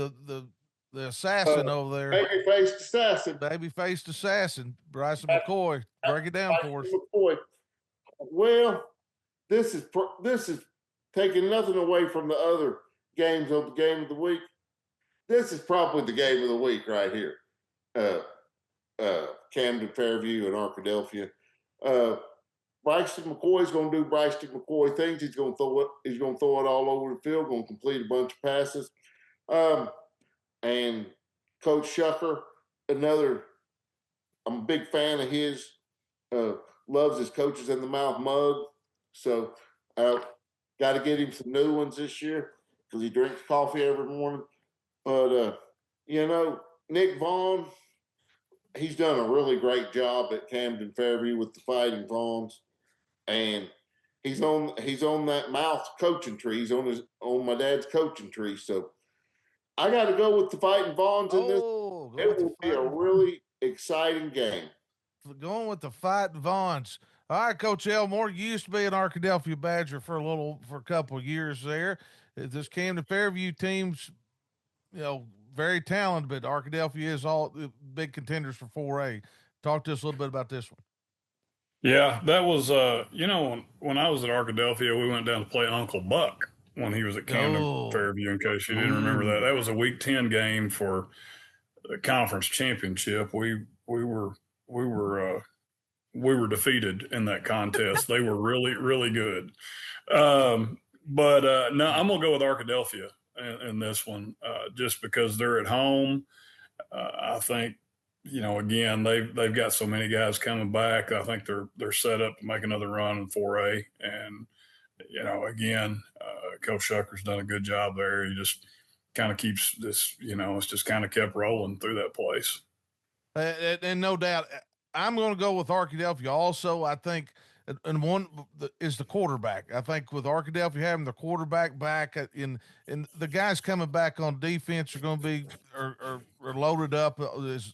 The assassin over there. Baby-faced assassin. Baby-faced assassin, Bryson McCoy. Break it down for us. McCoy. Well, this is taking nothing away from the other games of the game of the week. This is probably the game of the week right here. Camden Fairview and Arkadelphia. Braxton McCoy is going to do Braxton McCoy things. He's going to throw it all over the field. Going to complete a bunch of passes. And Coach Shucker, I'm a big fan of his. Loves his Coaches in the Mouth mug. So got to get him some new ones this year because he drinks coffee every morning. But Nick Vaughn, he's done a really great job at Camden Fairview with the Fighting Fawns, and he's on that mouth coaching tree. He's on my dad's coaching tree. So I got to go with the Fighting Fawns in this. Oh, go It with the will be a Fighting really exciting game. Going with the Fighting Vaughns. All right, Coach Elmore, you used to be an Arkadelphia Badger for a couple of years there. This Camden Fairview team's, very talented, but Arkadelphia is all big contenders for 4A. Talk to us a little bit about this one. Yeah, that was when I was at Arkadelphia, we went down to play Uncle Buck when he was at Camden Oh. Fairview. In case you didn't remember that, that was a Week 10 game for the conference championship. We were defeated in that contest. They were really, really good. But no, I'm gonna go with Arkadelphia in this one, just because they're at home. I think, again, they've got so many guys coming back. I think they're set up to make another run in 4A. And again, Coach Shucker's done a good job there. He just kind of keeps this, it's just kind of kept rolling through that place. And no doubt, I'm going to go with Arkadelphia also. I think, and one is the quarterback. I think with Arkadelphia having the quarterback back and the guys coming back on defense are going to be are loaded up is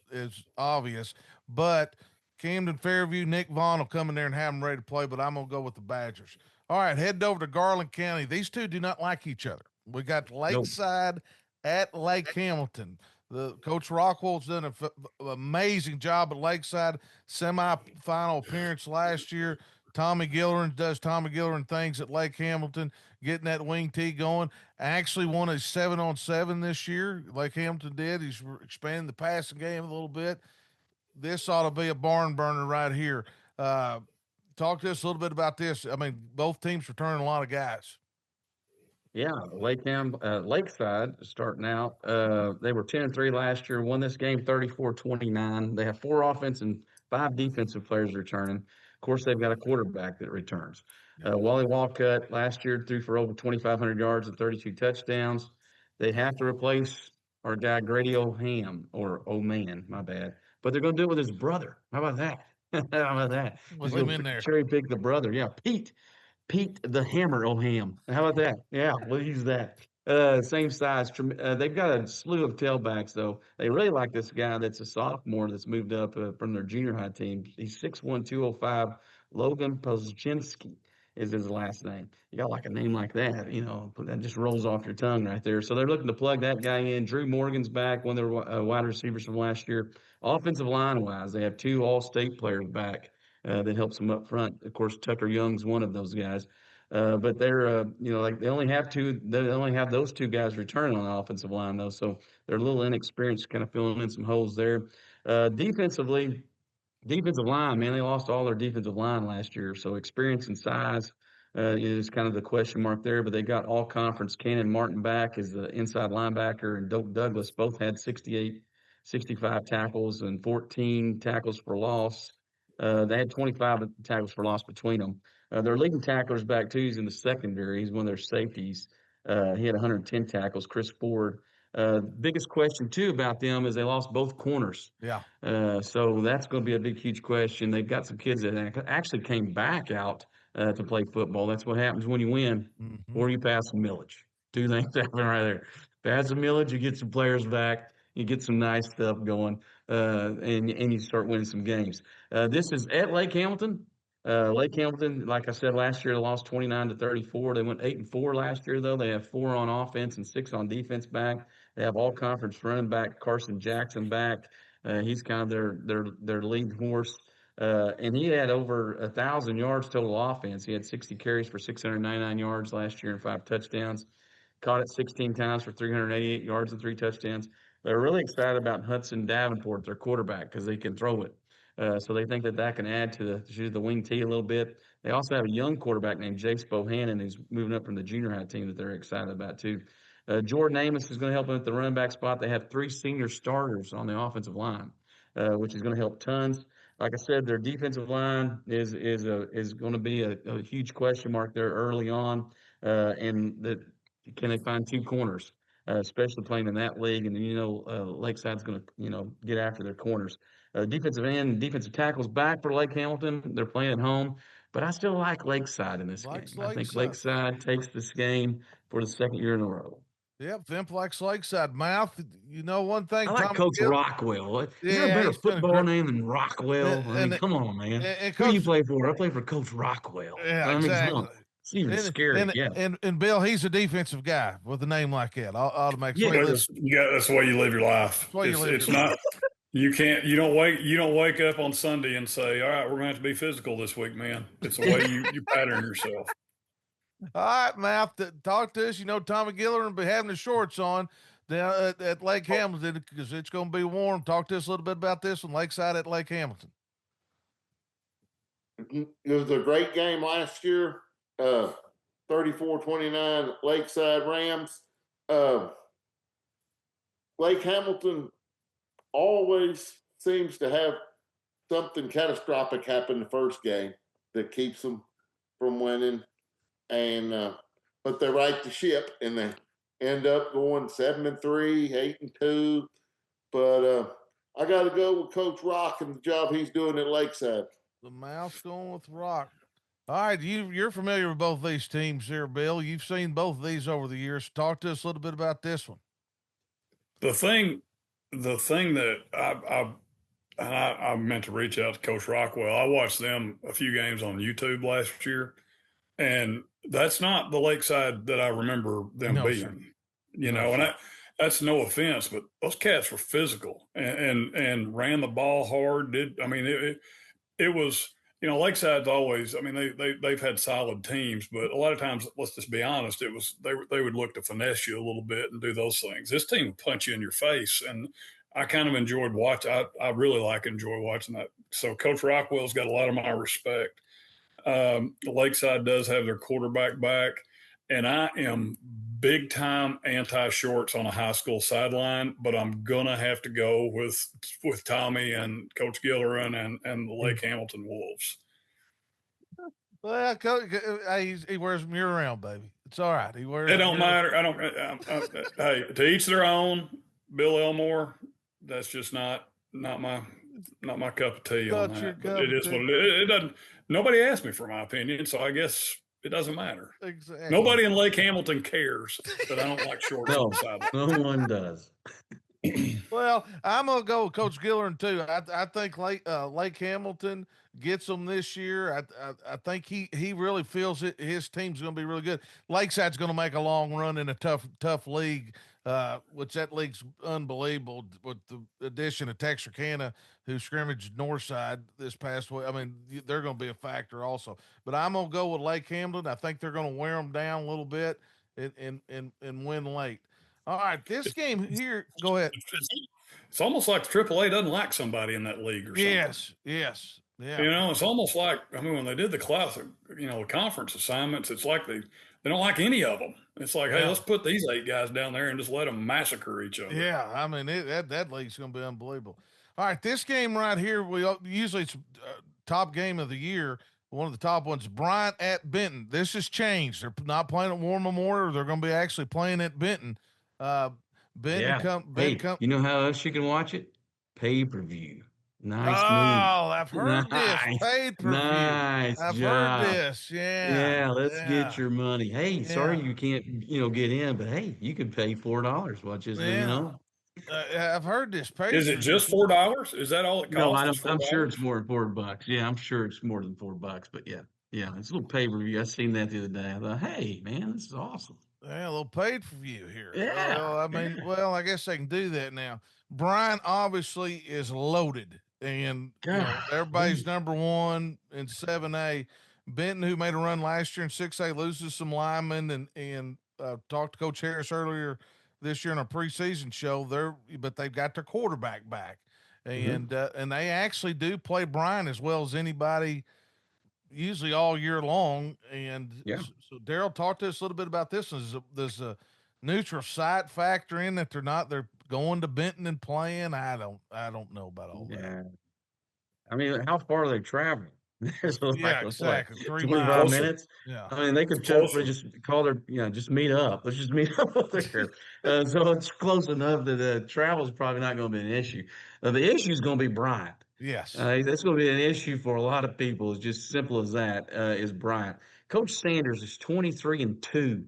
obvious. But Camden Fairview, Nick Vaughn will come in there and have them ready to play. But I'm going to go with the Badgers. All right, heading over to Garland County. These two do not like each other. We got Lakeside at Lake Hamilton. The Coach Rockwell's done an amazing job at Lakeside. Semi-final appearance last year. Tommy Gillerin does Tommy Gillerin things at Lake Hamilton, getting that wing tee going. Actually won a 7-on-7 this year. Lake Hamilton did. He's expanding the passing game a little bit. This ought to be a barn burner right here. Talk to us a little bit about this. I mean, both teams returning a lot of guys. Yeah, Lakeside starting out. They were 10-3 last year, won this game 34-29. They have 4 offense and 5 defensive players returning. Of course, they've got a quarterback that returns. Wally Walcott last year threw for over 2,500 yards and 32 touchdowns. They have to replace our guy Grady O'Ham, or O'Man, my bad. But they're going to do it with his brother. How about that? How about that? Was him in there? Cherry pick the brother. Yeah, Pete the Hammer O'Ham. How about that? Yeah, we'll use that. Same size. They've got a slew of tailbacks, though. They really like this guy that's a sophomore that's moved up from their junior high team. He's 6'1", 205. Logan Pozczynski is his last name. You got like a name like that, that just rolls off your tongue right there. So they're looking to plug that guy in. Drew Morgan's back, one of their wide receivers from last year. Offensive line-wise, they have 2 all-state players back. That helps them up front. Of course, Tucker Young's one of those guys. But they're, they only have those 2 guys returning on the offensive line, though. So they're a little inexperienced, kind of filling in some holes there. Defensive line, man, they lost all their defensive line last year. So experience and size is kind of the question mark there. But they got all conference. Cannon Martin back as the inside linebacker, and Doak Douglas both had 65 tackles and 14 tackles for loss. They had 25 tackles for loss between them. Their leading tackler's back too. He's in the secondary. He's one of their safeties. He had 110 tackles. Chris Ford. Biggest question too about them is they lost both corners. Yeah. So that's going to be a big, huge question. They've got some kids that actually came back out to play football. That's what happens when you win, or you pass a millage. 2 things happen right there. Pass a millage, you get some players back. You get some nice stuff going, and you start winning some games. This is at Lake Hamilton. Lake Hamilton, like I said, last year they lost 29-34. They went 8-4 last year, though. They have 4 on offense and 6 on defense back. They have all conference running back Carson Jackson back. He's kind of their lead horse, and he had over 1,000 yards total offense. He had 60 carries for 699 yards last year and 5 touchdowns. Caught it 16 times for 388 yards and 3 touchdowns. They're really excited about Hudson Davenport, their quarterback, because they can throw it. So they think that can add to the wing tee a little bit. They also have a young quarterback named Jace Bohannon who's moving up from the junior high team that they're excited about too. Jordan Amos is going to help them at the running back spot. They have 3 senior starters on the offensive line, which is going to help tons. Like I said, their defensive line is going to be a huge question mark there early on. And can they find 2 corners? especially playing in that league. And Lakeside's going to get after their corners. Defensive end, defensive tackles back for Lake Hamilton. They're playing at home, but I still like Lakeside in this game. Likes I think Lakeside. Lakeside takes this game for the second year in a row. Yep, Vimp likes Lakeside. Mouth, you know one thing. I like Tommy Coach Gill- Rockwell. Is there a Yeah, better he's been a football great- name than Rockwell? I mean, come on, man. and Who do you Coach- play for? I play for Coach Rockwell. Yeah, I mean, come exactly. on. It's even scary. Yeah. And Bill, he's a defensive guy with a name like that. Automatic. Yeah, That's the way you live your life. the way you live It's your not. You don't wake up on Sunday and say, all right, we're gonna have to be physical this week, man. It's the way you pattern yourself. All right, Mouth, talk to us. You know, Tommy Giller will be having his shorts on down at Lake Hamilton because it's going to be warm. Talk to us a little bit about this one, Lakeside at Lake Hamilton. It was a great game last year. 34-29 Lakeside Rams. Lake Hamilton always seems to have something catastrophic happen the first game that keeps them from winning. And but they right the ship and they end up going 7-3, 8-2. But I got to go with Coach Rock and the job he's doing at Lakeside. The Mouth's going with Rock. All right, you're familiar with both these teams here, Bill. You've seen both of these over the years. Talk to us a little bit about this one. The thing that I meant to reach out to Coach Rockwell. I watched them a few games on YouTube last year, and that's not the Lakeside that I remember them being. Sir. And that's no offense, but those cats were physical and ran the ball hard. It was. Lakeside's always. I mean, they've had solid teams, but a lot of times, let's just be honest, it was they would look to finesse you a little bit and do those things. This team would punch you in your face, and I kind of enjoyed watching. I really enjoy watching that. So Coach Rockwell's got a lot of my respect. Lakeside does have their quarterback back, and I am big time anti-shorts on a high school sideline, but I'm gonna have to go with Tommy and Coach Gillerin and the Lake Hamilton Wolves. Well, Coach, he wears them year round, baby. It's all right. He wears. It don't matter. Hey, to each their own. Bill Elmore. That's just not my cup of tea on that. It is what it doesn't. Nobody asked me for my opinion, so I guess it doesn't matter. Exactly. Nobody in Lake Hamilton cares that I don't like shorts. No one does. Well, I'm gonna go with Coach Gillerin too. I think Lake Hamilton gets them this year. I think he really feels it. His team's gonna be really good. Lakeside's gonna make a long run in a tough league. Which that league's unbelievable with the addition of Texarkana, who scrimmaged Northside this past week. I mean, they're going to be a factor also. But I'm going to go with Lake Hamilton. I think they're going to wear them down a little bit and win late. All right, this game here. Go ahead. It's almost like the AAA doesn't like somebody in that league or something. Yes. Yeah. It's almost like when they did the classic, the conference assignments, it's like they don't like any of them. It's like, hey, let's put these 8 guys down there and just let them massacre each other. Yeah, I mean that league's going to be unbelievable. All right, this game right here, usually it's top game of the year. One of the top ones, Bryant at Benton. This has changed. They're not playing at War Memorial. They're going to be actually playing at Benton. You know how else you can watch it? Pay-per-view. Nice move. Oh, I've heard this. Pay-per-view. Nice I've job. heard this. Yeah. Let's get your money. Hey, sorry you can't, get in, but hey, you could pay $4. Watch this, I've heard this. Is it just $4? Is that all it costs? No, I'm sure it's more than $4. Yeah, I'm sure it's more than $4, but yeah, it's a little pay-per-view. I seen that the other day. I thought, hey, man, this is awesome. Yeah, a little pay-per-view here. Yeah. I guess they can do that now. Brian obviously is loaded, and everybody's number one in 7A. Benton, who made a run last year in 6A, loses some linemen, and talked to Coach Harris earlier this year in a preseason show. But they've got their quarterback back, and they actually do play Brian as well as anybody, usually all year long. And so Daryl, talk to us a little bit about this. There's a neutral site factor in that they're going to Benton and playing. I don't know about all that. I mean, how far are they traveling? There's like, Yeah, what, exactly. 3 25 miles. Closer. minutes? Yeah. I mean, they could Closer. just call their, just meet up. Let's just meet up over there. So it's close enough that the travel is probably not going to be an issue. The issue is going to be Bryant. Yes. That's going to be an issue for a lot of people. It's just simple as that, is Bryant. Coach Sanders is 23-2.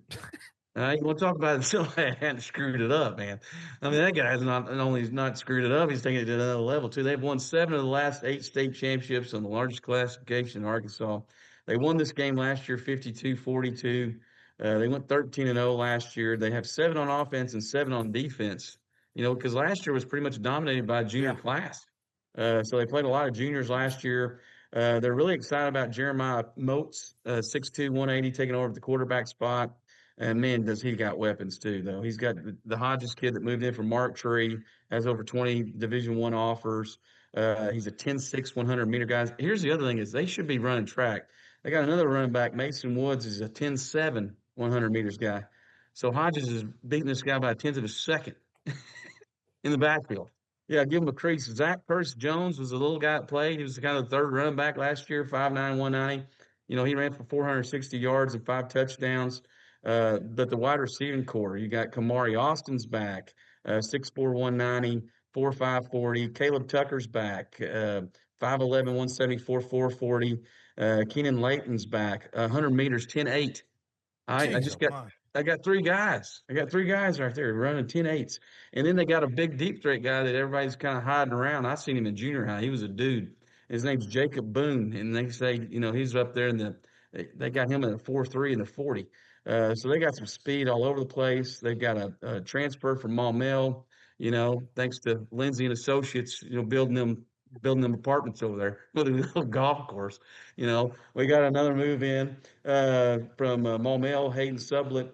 You want to talk about until I hadn't screwed it up, man. I mean, that guy's not only not screwed it up, he's taking it to another level too. They've won 7 of the last 8 state championships on the largest classification in Arkansas. They won this game last year 52-42. They went 13-0 last year. They have 7 on offense and 7 on defense. Because last year was pretty much dominated by a junior class. So they played a lot of juniors last year. They're really excited about Jeremiah Moats, 6'2", 180, taking over the quarterback spot. And man, does he got weapons too, though. He's got the Hodges kid that moved in from Mark Tree, has over 20 Division I offers. He's a 10-6, 100-meter guy. Here's the other thing is they should be running track. They got another running back, Mason Woods, is a 10-7, 100 meters guy. So Hodges is beating this guy by a tenth of a second in the backfield. Yeah, give him a crease. Zach Jones was the little guy that played. He was kind of the third running back last year, 5'9", 190. He ran for 460 yards and 5 touchdowns. But the wide receiving core, you got Kamari Austin's back, 6'4", 190, 4'5", 40. Caleb Tucker's back, 5'11", 174, 440. Keenan Layton's back, 100 meters, 10-8. I got 3 guys. I got 3 guys right there running 10-8s. And then they got a big deep threat guy that everybody's kind of hiding around. I seen him in junior high. He was a dude. His name's Jacob Boone. And they say, he's up there they got him in the 4.3 and the 40. So they got some speed all over the place. They've got a transfer from Maumelle, thanks to Lindsay and Associates, building them apartments over there with a little golf course. We got another move in from Maumelle, Hayden Sublett,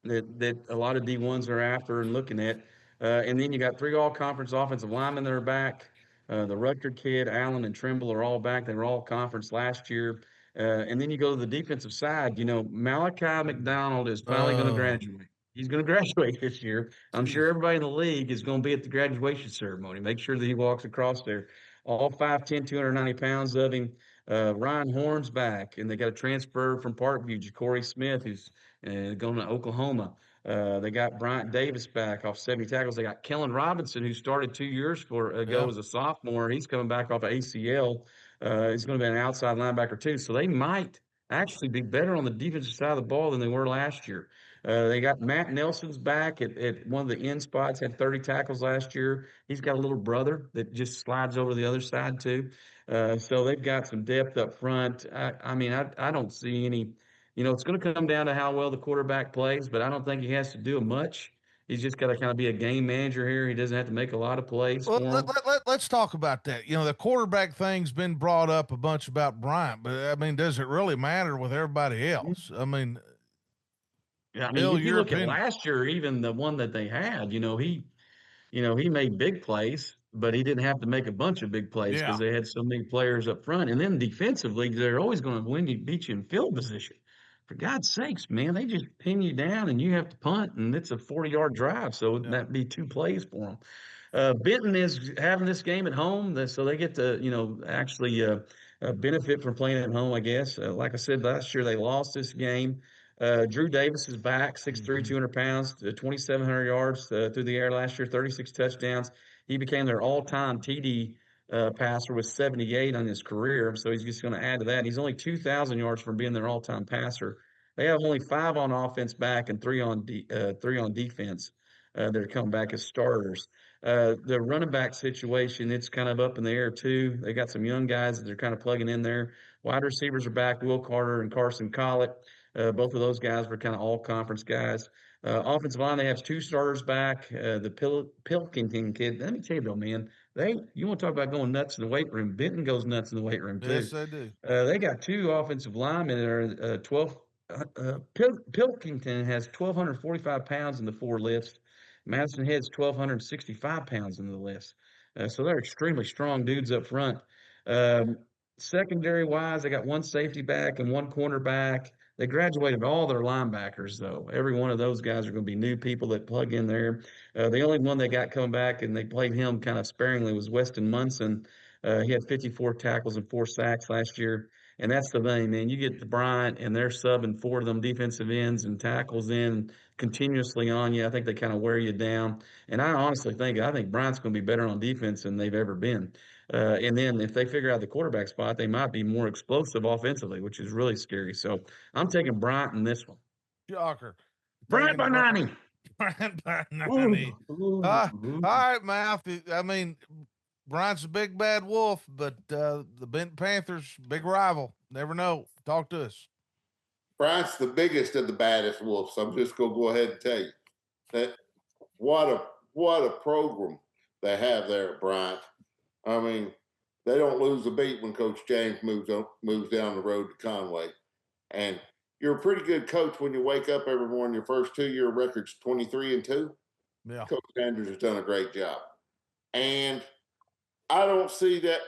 that a lot of D1s are after and looking at. And then you got 3 all-conference offensive linemen that are back. The Rutgers kid, Allen and Trimble are all back. They were all conference last year. And then you go to the defensive side. Malachi McDonald is finally going to graduate. He's going to graduate this year. I'm sure everybody in the league is going to be at the graduation ceremony. Make sure that he walks across there. All 5'10", 290 pounds of him. Ryan Horn's back, and they got a transfer from Parkview, Ja'Cory Smith, who's going to Oklahoma. They got Bryant Davis back off 70 tackles. They got Kellen Robinson, who started 2 years ago as a sophomore. He's coming back off of ACL. He's going to be an outside linebacker too. So they might actually be better on the defensive side of the ball than they were last year. They got Matt Nelson's back at one of the end spots, had 30 tackles last year. He's got a little brother that just slides over the other side too. So they've got some depth up front. I don't see any, it's going to come down to how well the quarterback plays, but I don't think he has to do much. He's just got to kind of be a game manager here. He doesn't have to make a lot of plays for him. Let's talk about that. The quarterback thing's been brought up a bunch about Bryant, but does it really matter with everybody else? Yeah, if you look at last year, even the one that they had, he made big plays, but he didn't have to make a bunch of big plays because they had so many players up front. And then defensively, they're always going to beat you in field position. For God's sakes, man, they just pin you down and you have to punt, and it's a 40-yard drive, so that'd be 2 plays for them. Benton is having this game at home, so they get to, actually benefit from playing at home, I guess. Like I said, last year they lost this game. Drew Davis is back, 6'3", 200 pounds, 2,700 yards through the air last year, 36 touchdowns. He became their all-time TD passer with 78 on his career, so he's just going to add to that. He's only 2,000 yards from being their all-time passer. They have only 5 on offense back and 3 on defense that are coming back as starters. The running back situation, it's kind of up in the air too. They got some young guys that they're kind of plugging in there. Wide receivers are back, Will Carter and Carson Collett. Both of those guys were kind of all-conference guys. Offensive line, they have 2 starters back. The Pilkington kid, let me tell you though, man, you want to talk about going nuts in the weight room. Benton goes nuts in the weight room too. Yes, they do. They got 2 offensive linemen that are 12. Pilkington has 1,245 pounds in the 4 lifts. Madison Head's 1,265 pounds in the lifts. So they're extremely strong dudes up front. Secondary wise, they got 1 safety back and 1 cornerback. They graduated all their linebackers, though. Every one of those guys are going to be new people that plug in there. The only one they got coming back, and they played him kind of sparingly, was Weston Munson. He had 54 tackles and 4 sacks last year. And that's the thing, man. You get the Bryant and they're subbing 4 of them defensive ends and tackles in continuously on you. I think they kind of wear you down. And I think Bryant's going to be better on defense than they've ever been. And then if they figure out the quarterback spot, they might be more explosive offensively, which is really scary. So I'm taking Bryant in this one. Shocker. Bryant by 90. Bryant by 90. All right, Mouth. I mean, Bryant's a big bad wolf, but the Benton Panthers, big rival. Never know. Talk to us. Bryant's the biggest of the baddest wolves. I'm just gonna go ahead and tell you that what a program they have there at Bryant. I mean, they don't lose a beat when Coach James moves down the road to Conway. And you're a pretty good coach when you wake up every morning. Your first 2-year record's 23-2. Yeah. Coach Sanders has done a great job. And I don't see that.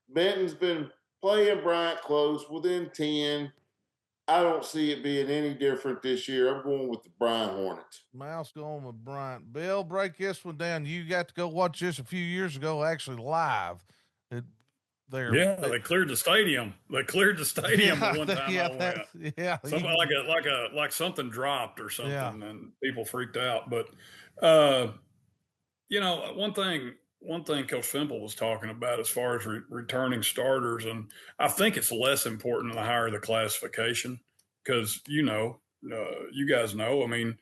Benton's been playing Bryant close, within 10. I don't see it being any different this year. I'm going with the Bryant Hornets. Mouse going with Bryant. Bill, break this one down. You got to go watch this a few years ago, actually live. Yeah, they cleared the stadium. They cleared the stadium at one time. Something like something dropped or something, and people freaked out. But one thing Coach Fimple was talking about as far as returning starters, and I think it's less important the higher the classification, because you guys know. I mean,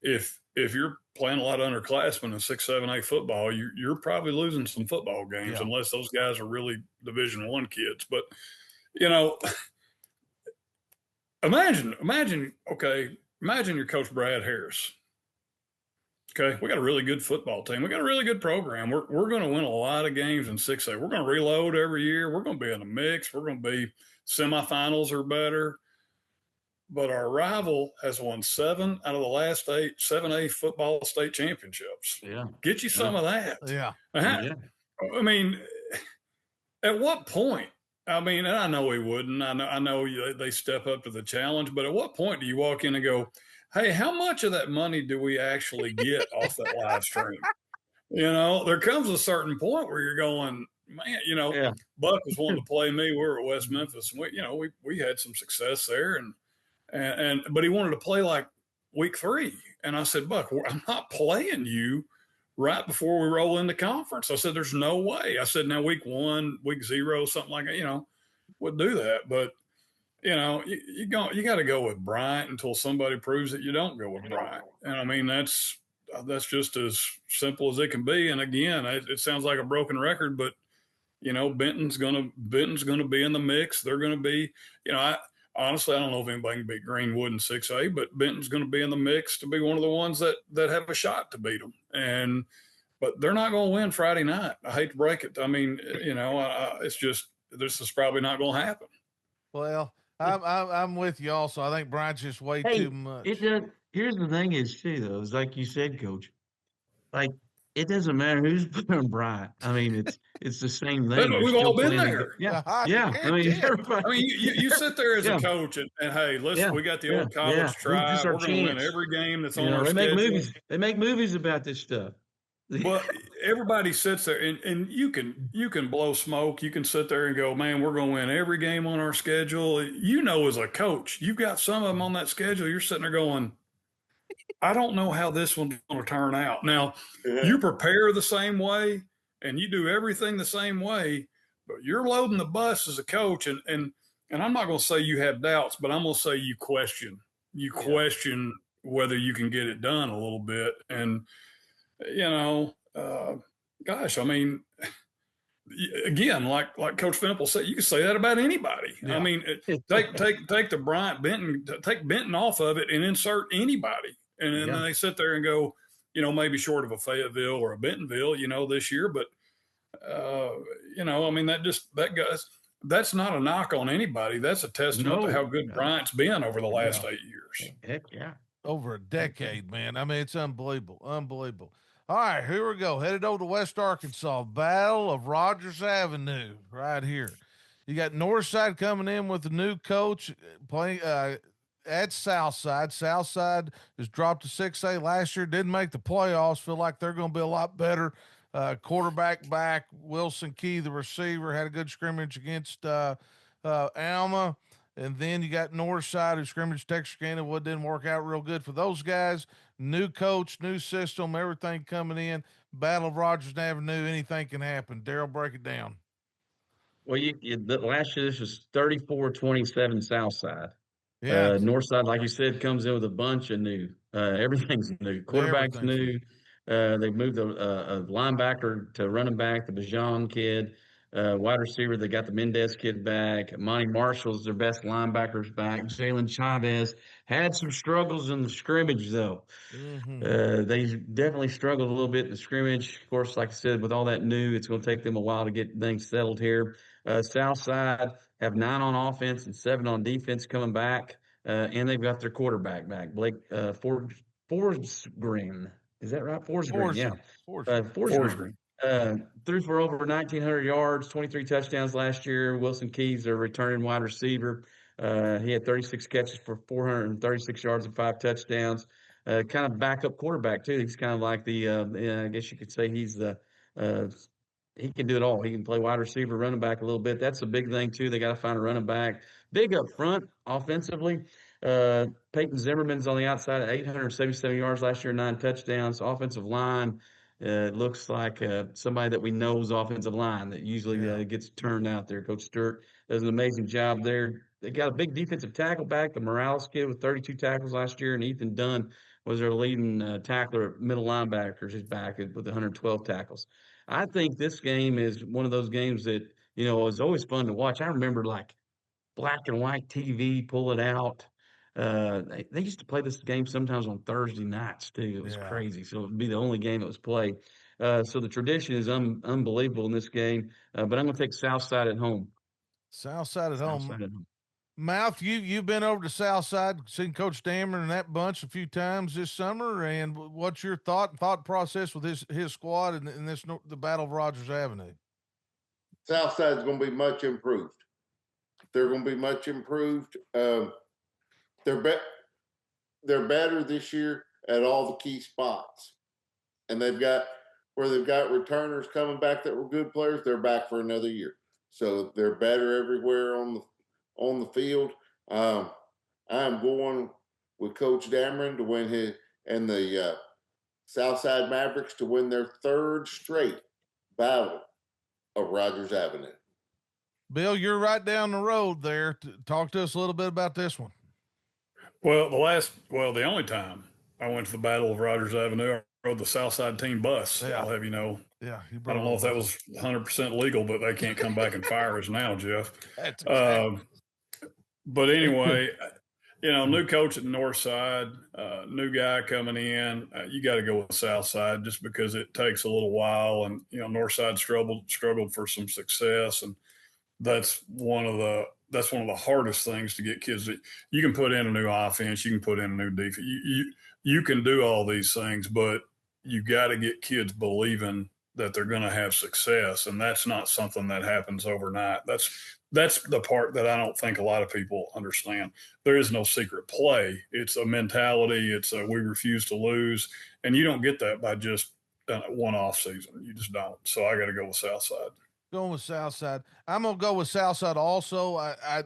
if you're playing a lot of underclassmen in 6, 7, 8 football, you're probably losing some football games unless those guys are really Division I kids. But imagine you're Coach Brad Harris. Okay, we got a really good football team. We got a really good program. We're going to win a lot of games in 6A. We're going to reload every year. We're going to be in the mix. We're going to be semifinals or better. But our rival has won 7 out of the last 8 7A football state championships. Yeah, get you some of that. Yeah. I mean, at what point? I mean, and I know he wouldn't. I know they step up to the challenge. But at what point do you walk in and go, hey, how much of that money do we actually get off that live stream? There comes a certain point where you're going, man, Buck was wanting to play me. We were at West Memphis, and we had some success there, but he wanted to play like week 3. And I said, Buck, I'm not playing you right before we roll into conference. I said, there's no way. I said, now week 1, week 0, something like that, would do that. But you got to go with Bryant until somebody proves that you don't go with Bryant. And I mean, that's just as simple as it can be. And again, it sounds like a broken record, but Benton's gonna be in the mix. They're gonna be, honestly, I don't know if anybody can beat Greenwood in 6A, but Benton's gonna be in the mix to be one of the ones that have a shot to beat them. But they're not gonna win Friday night. I hate to break it. I mean, it's just, this is probably not gonna happen. Well, I'm with you also. I think Bryant's just way too much. Here's the thing is too, though, is like you said, Coach, like it doesn't matter who's playing Bryant. I mean, it's the same thing. We've all been there. Yeah. I mean, everybody. You sit there as a coach and hey, listen, we got the old college tribe. We're going to win every game that's on our schedule. They make movies about this stuff. Well, everybody sits there and you can blow smoke. You can sit there and go, man, we're going to win every game on our schedule. As a coach, you've got some of them on that schedule. You're sitting there going, I don't know how this one's going to turn out. Now, you prepare the same way and you do everything the same way, but you're loading the bus as a coach. And I'm not going to say you have doubts, but I'm going to say you question. You question whether you can get it done a little bit. And gosh, I mean, again, like Coach Fimple said, you can say that about anybody. I mean, take the Bryant Benton, take Benton off of it and insert anybody. And then they sit there and go, maybe short of a Fayetteville or a Bentonville, this year. But, I mean, that's not a knock on anybody. That's a testament to how good Bryant's been over the last 8 years. Heck yeah. Over a decade, man. I mean, it's unbelievable. Unbelievable. All right, here we go. Headed over to West Arkansas. Battle of Rogers Avenue right here. You got Northside coming in with a new coach playing at Southside. Southside has dropped to 6A last year, didn't make the playoffs. Feel like they're going to be a lot better quarterback back. Wilson Key, the receiver, had a good scrimmage against Alma. And then you got Northside, who scrimmaged Texarkana. What didn't work out real good for those guys. New coach, new system, everything coming in. Battle of Rogers Avenue, anything can happen. Daryl, break it down. Well, last year this was 34-27 Southside. Yeah, Northside, like you said, comes in with a bunch of new. Everything's new. Quarterback's everything's new. They moved a linebacker to running back, the Bajan kid. Wide receiver, they got the Mendez kid back. Monty Marshall's their best linebackers back. Jalen Chavez had some struggles in the scrimmage, though. They definitely struggled a little bit in the scrimmage. Of course, like I said, with all that new, it's going to take them a while to get things settled here. Southside have 9 on offense and 7 on defense coming back, and they've got their quarterback back, Blake Forsgren. Is that right? Forsgren, yeah. Forsgren. Threw for over 1,900 yards, 23 touchdowns last year. Wilson Keys, their returning wide receiver. He had 36 catches for 436 yards and 5 touchdowns. Kind of backup quarterback too. He's kind of like I guess you could say he's he can do it all. He can play wide receiver, running back a little bit. That's a big thing too. They got to find a running back. Big up front offensively. Peyton Zimmerman's on the outside at 877 yards last year, 9 touchdowns. Offensive line, looks like somebody that we know's offensive line that usually gets turned out there. Coach Stewart does an amazing job there. They got a big defensive tackle back, the Morales kid with 32 tackles last year, and Ethan Dunn was their leading tackler at middle linebackers. He's back with 112 tackles. I think this game is one of those games that, is always fun to watch. I remember like black and white TV, pull it out. They used to play this game sometimes on Thursday nights too. It was crazy. So it would be the only game that was played. So the tradition is unbelievable in this game. But I'm going to take Southside at home. Southside at Southside home. at home. Mouth, you've been over to Southside, seen Coach Dameron and that bunch a few times this summer. And what's your thought process with his squad and the Battle of Rogers Avenue? Southside's going to be much improved. They're going to be much improved. They're better this year at all the key spots, and they've got returners coming back that were good players. They're back for another year, so they're better everywhere on the field. I'm going with Coach Dameron to win the Southside Mavericks to win their 3rd straight Battle of Rogers Avenue. Bill, you're right down the road there. Talk to us a little bit about this one. Well, the only time I went to the Battle of Rogers Avenue, I rode the Southside team bus. Yeah. I'll have you know. Yeah. I don't know if that was 100% legal, but they can't come back and fire us now, Jeff. That's exactly. But anyway, new coach at Northside, new guy coming in. You got to go with Southside just because it takes a little while, and Northside struggled for some success, and that's one of the hardest things to get kids. You can put in a new offense, you can put in a new defense, you can do all these things, but you got to get kids believing that they're going to have success, and that's not something that happens overnight. That's the part that I don't think a lot of people understand. There is no secret play. It's a mentality. It's we refuse to lose, and you don't get that by just one off season. You just don't. So I got to go with Southside. Going with Southside. I'm gonna go with Southside also. I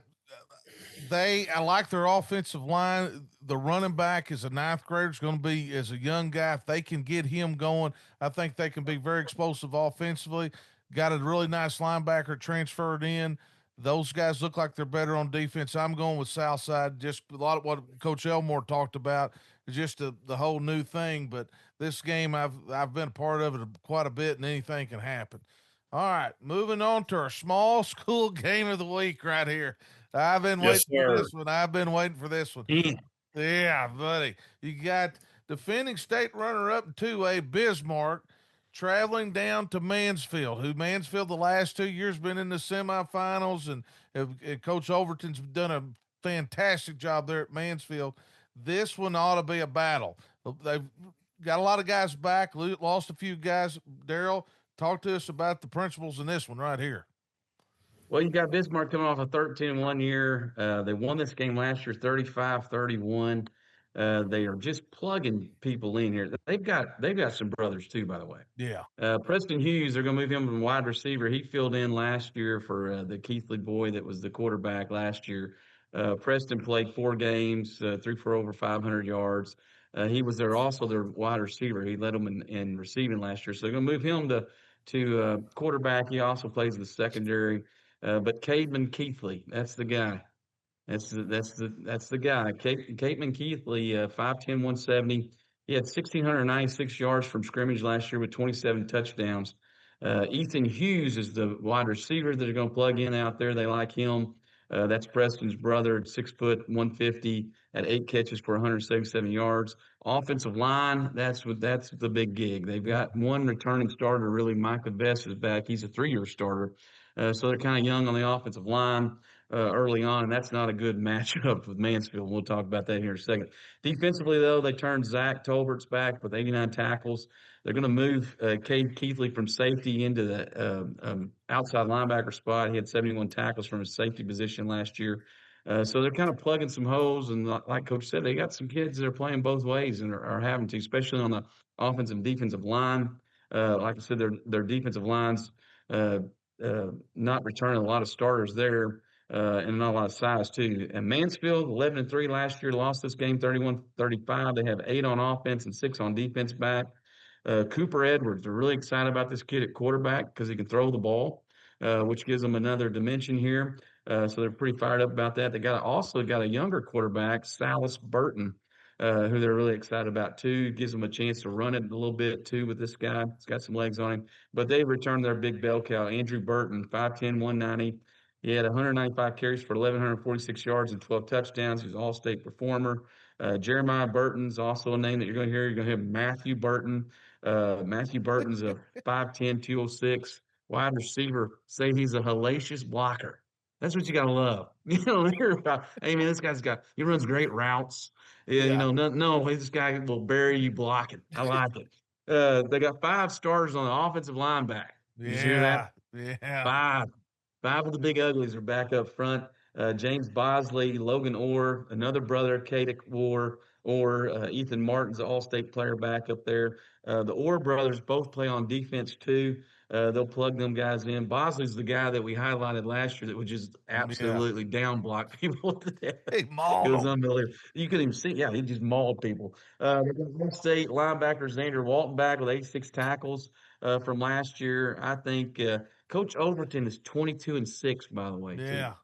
like their offensive line. The running back is a 9th grader. It's going to be as a young guy. If they can get him going, I think they can be very explosive offensively. Got a really nice linebacker transferred in. Those guys look like they're better on defense. I'm going with Southside. Just a lot of what Coach Elmore talked about is just the whole new thing. But this game, I've been a part of it quite a bit, and anything can happen. All right, moving on to our small school game of the week right here. I've been waiting for this one. I've been waiting for this one. Yeah, buddy. You got defending state runner-up in 2A, Bismarck, traveling down to Mansfield, who Mansfield the last 2 years been in the semifinals, and Coach Overton's done a fantastic job there at Mansfield. This one ought to be a battle. They've got a lot of guys back, lost a few guys. Daryl, talk to us about the principles in this one right here. Well, you got Bismarck coming off a 13-1 year. They won this game last year, 35-31. They are just plugging people in here. They've got some brothers too, by the way. Yeah. Preston Hughes, they're going to move him from wide receiver. He filled in last year for the Keithley boy that was the quarterback last year. Preston played 4 games, threw for over 500 yards. He was also their wide receiver. He led them in receiving last year. So they're going to move him to quarterback. He also plays the secondary. But Cademan Keithley, that's the guy. That's the guy. Cateman Keithley, 5'10", 170. He had 1,696 yards from scrimmage last year with 27 touchdowns. Ethan Hughes is the wide receiver that are going to plug in out there. They like him. That's Preston's brother, 6 foot 150, had 8 catches for 177 yards. Offensive line, that's the big gig. They've got one returning starter, really. Micah Best is back. He's a 3-year starter. So they're kind of young on the offensive line early on, and that's not a good matchup with Mansfield. We'll talk about that here in a second. Defensively, though, they turned Zach Tolbert's back with 89 tackles. They're going to move Cade Keithley from safety into the outside linebacker spot. He had 71 tackles from his safety position last year. So they're kind of plugging some holes, and like Coach said, they got some kids that are playing both ways and are having to, especially on the offensive and defensive line. Like I said, their defensive lines not returning a lot of starters there. And not a lot of size too. And Mansfield, 11-3 last year, lost this game 31-35. They have 8 on offense and 6 on defense back. Cooper Edwards, they're really excited about this kid at quarterback because he can throw the ball, which gives them another dimension here. So they're pretty fired up about that. They also got a younger quarterback, Salas Burton, who they're really excited about too. Gives them a chance to run it a little bit too with this guy. He's got some legs on him. But they returned their big bell cow, Andrew Burton, 5'10", 190. He had 195 carries for 1,146 yards and 12 touchdowns. He's an all-state performer. Jeremiah Burton's also a name that you're going to hear. You're going to hear Matthew Burton. Matthew Burton's a 5'10", 206 wide receiver. Say he's a hellacious blocker. That's what you got to love. Hey, man, this guy's he runs great routes. Yeah. This guy will bury you blocking. I like it. They got 5 starters on the offensive line back. Did you hear that? Yeah. 5 of the big uglies are back up front. James Bosley, Logan Orr, another brother, Kadick Orr, Ethan Martin's an all-state player back up there. The Orr brothers both play on defense too. They'll plug them guys in. Bosley's the guy that we highlighted last year that would just absolutely down block people. He mauled It was them. unbelievable. You couldn't even see. Yeah, he just mauled people. We got state linebackers, Andrew Walton back with 86 tackles from last year. I think Coach Overton is 22-6, by the way. Yeah.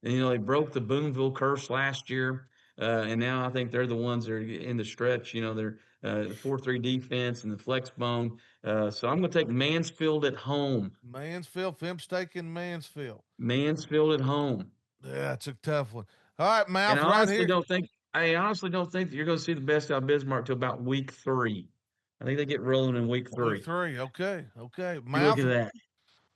Too. And they broke the Boonville curse last year, and now I think they're the ones that are in the stretch. They're the 4-3 defense and the flex bone. So I'm going to take Mansfield at home. Mansfield, Fempsteak and Mansfield. Mansfield at home. Yeah, it's a tough one. All right, Mouth, and I honestly don't think that you're going to see the best out of Bismarck till about week 3. I think they get rolling in week 3. Week 3, okay. Mouth, look at that.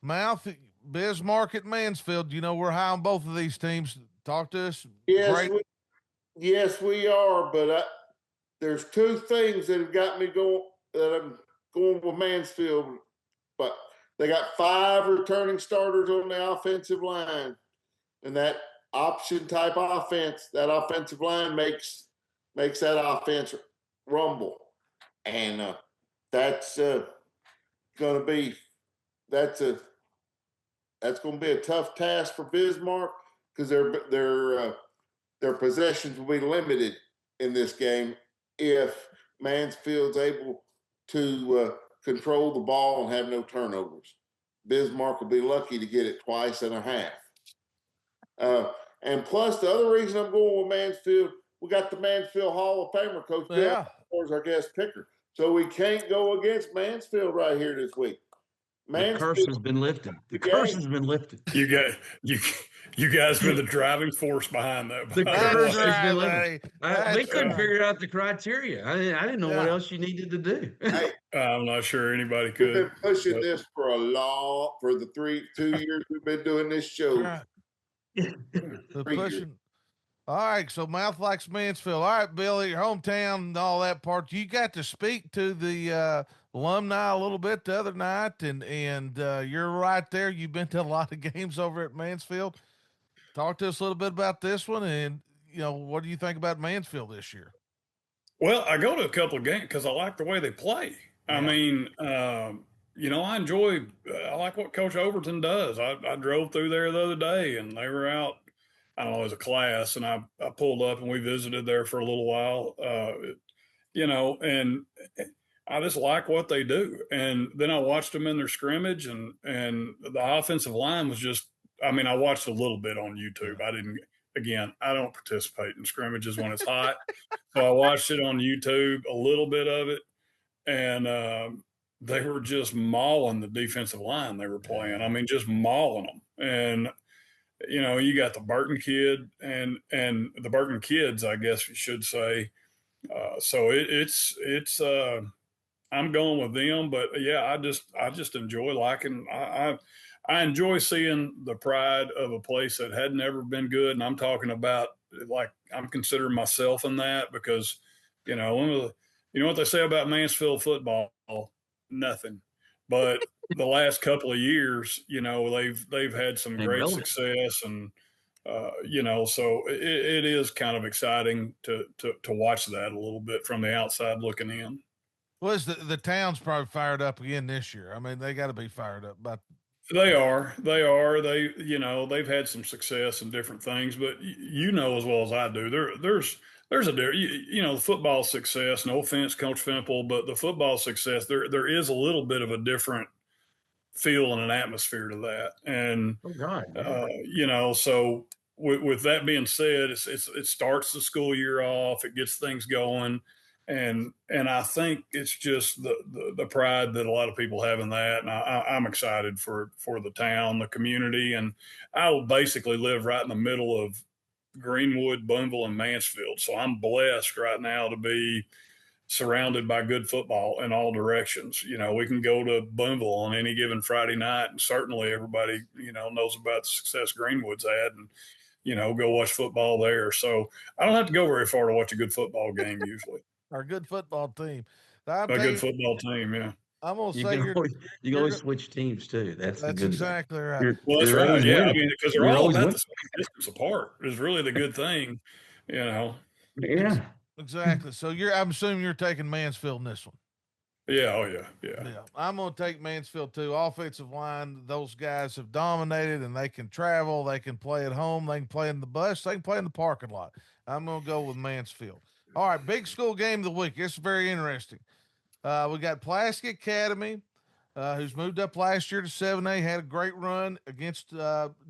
Mouth, Bismarck at Mansfield. We're high on both of these teams. Talk to us. Yes, we are. But there's 2 things that have got me going. That I'm going with Mansfield. But they got 5 returning starters on the offensive line, and that option type offense, that offensive line makes that offense rumble, and that's going to be a tough task for Bismarck because their possessions will be limited in this game if Mansfield's able to control the ball and have no turnovers. Bismarck will be lucky to get it twice and a half. And plus, the other reason I'm going with Mansfield, we got the Mansfield Hall of Famer, Coach Bill, as our guest picker. So we can't go against Mansfield right here this week. The curse has been lifted. The curse has been lifted. You guys been the driving force behind that. The curse has been lifted. They couldn't figure out the criteria. I didn't know what else you needed to do. I'm not sure anybody could. We've been pushing this for the 2 years we've been doing this show. Right. Pushing. All right, so Mouth likes Mansfield. All right, Billy, your hometown and all that part. You got to speak to the alumni a little bit the other night, and you're right there. You've been to a lot of games over at Mansfield. Talk to us a little bit about this one, and what do you think about Mansfield this year? Well, I go to a couple of games because I like the way they play. I Yeah. mean, I enjoy. I like what Coach Overton does. I drove through there the other day, and they were out. I don't know, as a class, and I pulled up and we visited there for a little while. And I just like what they do. And then I watched them in their scrimmage, and the offensive line was just. I mean, I watched a little bit on YouTube. I didn't. Again, I don't participate in scrimmages when it's hot. So I watched it on YouTube, a little bit of it, and they were just mauling the defensive line they were playing. I mean, just mauling them. And you got the Burton kid and the Burton kids, I guess you should say. So it's I'm going with them, but yeah, I just enjoy liking. I enjoy seeing the pride of a place that had never been good, and I'm talking about like I'm considering myself in that because one of the what they say about Mansfield football, nothing. But the last couple of years, they've had some Ain't great relevant. success, and so it is kind of exciting to watch that a little bit from the outside looking in. Well, the town's probably fired up again this year. I mean, they got to be fired up. But They are. They've had some success in different things, but as well as I do, there's a the football success. No offense, Coach Fimple, but the football success there is a little bit of a different feel and an atmosphere to that, and Oh God, yeah. so with that being said, it starts the school year off, it gets things going, and I think it's just the pride that a lot of people have in that, and I'm excited for the town, the community, and I will basically live right in the middle of Greenwood, Boonville, and Mansfield, so I'm blessed right now to be surrounded by good football in all directions. We can go to Boonville on any given Friday night, and certainly everybody, knows about the success Greenwood's had, and go watch football there. So I don't have to go very far to watch a good football game usually. our good football team. I'm A telling good you, football team, yeah. I'm gonna You say can always you can you're always switch teams too. That's the that's good thing. exactly right. Well, that's You're right. always Yeah, I winning. mean, because they're You're all always about winning. the same distance apart is really the good thing, you know. Ex- Yeah. exactly. So I'm assuming you're taking Mansfield in this one. Yeah, oh yeah. Yeah, I'm going to take Mansfield too. Offensive line, those guys have dominated, and they can travel. They can play at home. They can play in the bus. They can play in the parking lot. I'm going to go with Mansfield. All right, big school game of the week. It's very interesting. We got Pulaski Academy, who's moved up last year to 7A, had a great run against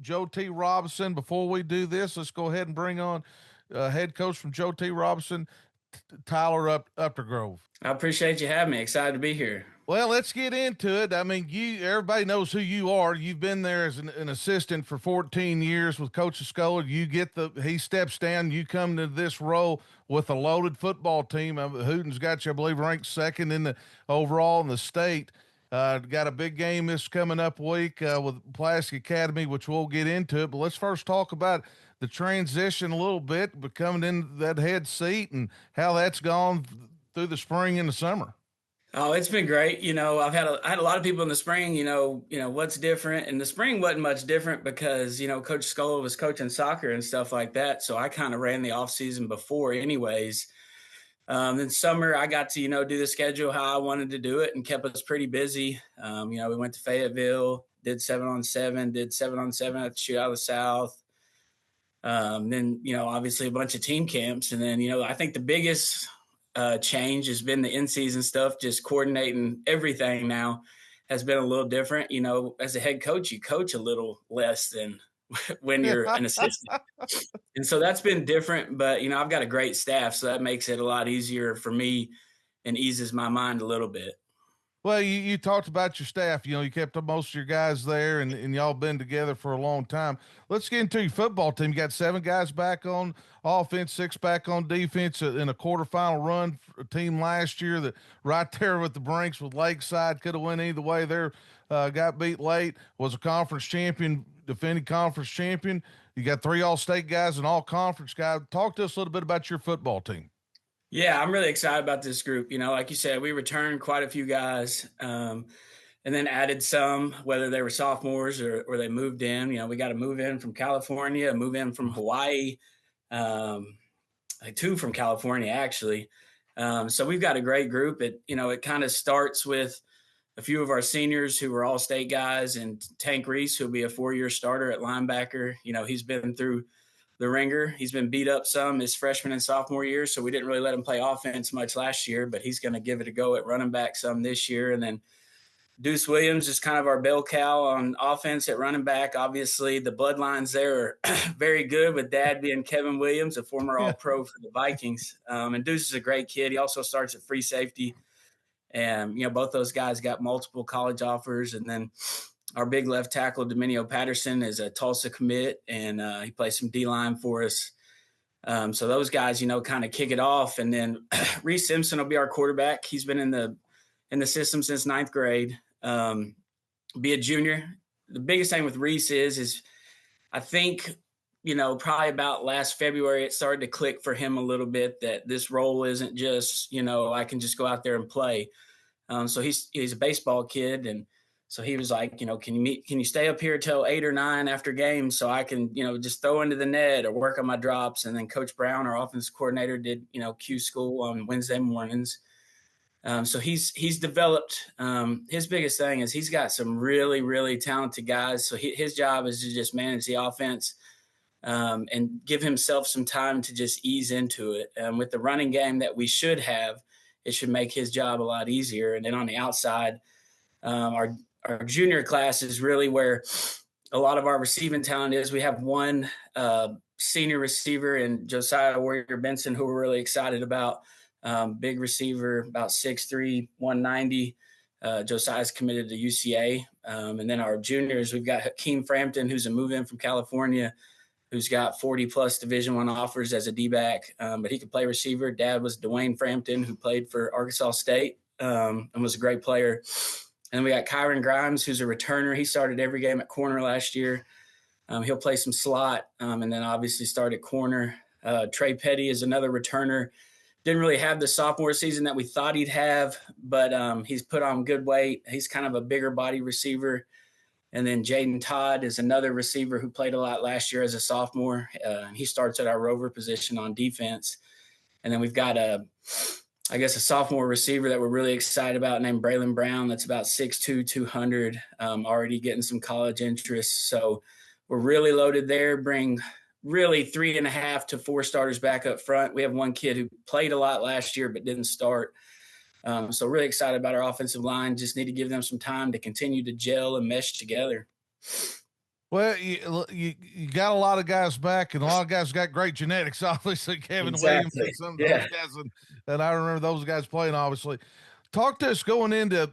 Joe T. Robinson. Before we do this, let's go ahead and bring on head coach from Joe T. Robinson, Tyler Uppergrove. I appreciate you having me. Excited to be here. Well, let's get into it. I mean, everybody knows who you are. You've been there as an assistant for 14 years with Coach Escola. He steps down, you come to this role with a loaded football team. Hooten's got you, I believe, ranked second in the overall in the state. Got a big game this coming up week with Pulaski Academy, which we'll get into it. But let's first talk about the transition a little bit, becoming in that head seat and how that's gone through the spring and the summer. Oh, it's been great. I had a lot of people in the spring, what's different. And the spring wasn't much different because, Coach Scola was coaching soccer and stuff like that. So I kind of ran the off season before anyways. Then summer, I got to, do the schedule how I wanted to do it and kept us pretty busy. We went to Fayetteville, did 7-on-7, did 7-on-7 at the Shootout of the South. Then, obviously a bunch of team camps. And then, I think the biggest change has been the in-season stuff, just coordinating everything now has been a little different. As a head coach, you coach a little less than when you're an assistant. And so that's been different, but I've got a great staff, so that makes it a lot easier for me and eases my mind a little bit. Well, you talked about your staff. You kept most of your guys there, and y'all been together for a long time. Let's get into your football team. You got 7 guys back on offense, 6 back on defense in a quarterfinal run for a team last year that right there with the Brinks with Lakeside could have went either way. There got beat late, was a conference champion, defending conference champion. You got 3 all-state guys and all-conference guys. Talk to us a little bit about your football team. Yeah, I'm really excited about this group. Like you said, we returned quite a few guys and then added some, whether they were sophomores or they moved in. We got to move in from California, move in from Hawaii, 2 from California, actually. So we've got a great group. It kind of starts with a few of our seniors who were all state guys, and Tank Reese, who'll be a 4-year starter at linebacker. He's been through the ringer. He's been beat up some his freshman and sophomore year, so we didn't really let him play offense much last year, but he's going to give it a go at running back some this year. And then Deuce Williams is kind of our bell cow on offense at running back. Obviously, the bloodlines there are very good, with dad being Kevin Williams, a former All-Pro for the Vikings. And Deuce is a great kid. He also starts at free safety. And, both those guys got multiple college offers. And then our big left tackle, Dominio Patterson, is a Tulsa commit, and he plays some D-line for us. So those guys, kind of kick it off. And then Reese Simpson will be our quarterback. He's been in the system since 9th grade. Be a junior. The biggest thing with Reese is I think, probably about last February, it started to click for him a little bit that this role isn't just, I can just go out there and play. So he's a baseball kid. And so he was like, can you stay up here till 8 or 9 after games so I can, just throw into the net or work on my drops. And then Coach Brown, our offensive coordinator, did, Q school on Wednesday mornings. So he's developed, his biggest thing is he's got some really, really talented guys. So his job is to just manage the offense, and give himself some time to just ease into it. With the running game that we should have, it should make his job a lot easier. And then on the outside, our junior class is really where a lot of our receiving talent is. We have one senior receiver in Josiah Warrior Benson, who we're really excited about. Big receiver, about 6'3", 190. Josiah's committed to UCA. And then our juniors, we've got Hakeem Frampton, who's a move-in from California, who's got 40-plus Division I offers as a D-back, but he could play receiver. Dad was Dwayne Frampton, who played for Arkansas State, and was a great player. And then we got Kyron Grimes, who's a returner. He started every game at corner last year. He'll play some slot, and then obviously start at corner. Trey Petty is another returner. Didn't really have the sophomore season that we thought he'd have, but he's put on good weight. He's kind of a bigger body receiver. And then Jaden Todd is another receiver who played a lot last year as a sophomore. He starts at our rover position on defense. And then we've got a sophomore receiver that we're really excited about named Braylon Brown. That's about 6'2", 200, already getting some college interest. So we're really loaded there. Bring really 3.5 to 4 starters back up front. We have one kid who played a lot last year but didn't start. So really excited about our offensive line. Just need to give them some time to continue to gel and mesh together. Well, you got a lot of guys back, and a lot of guys got great genetics. Obviously, Kevin Williams and some of those guys, and I remember those guys playing. Obviously, talk to us going into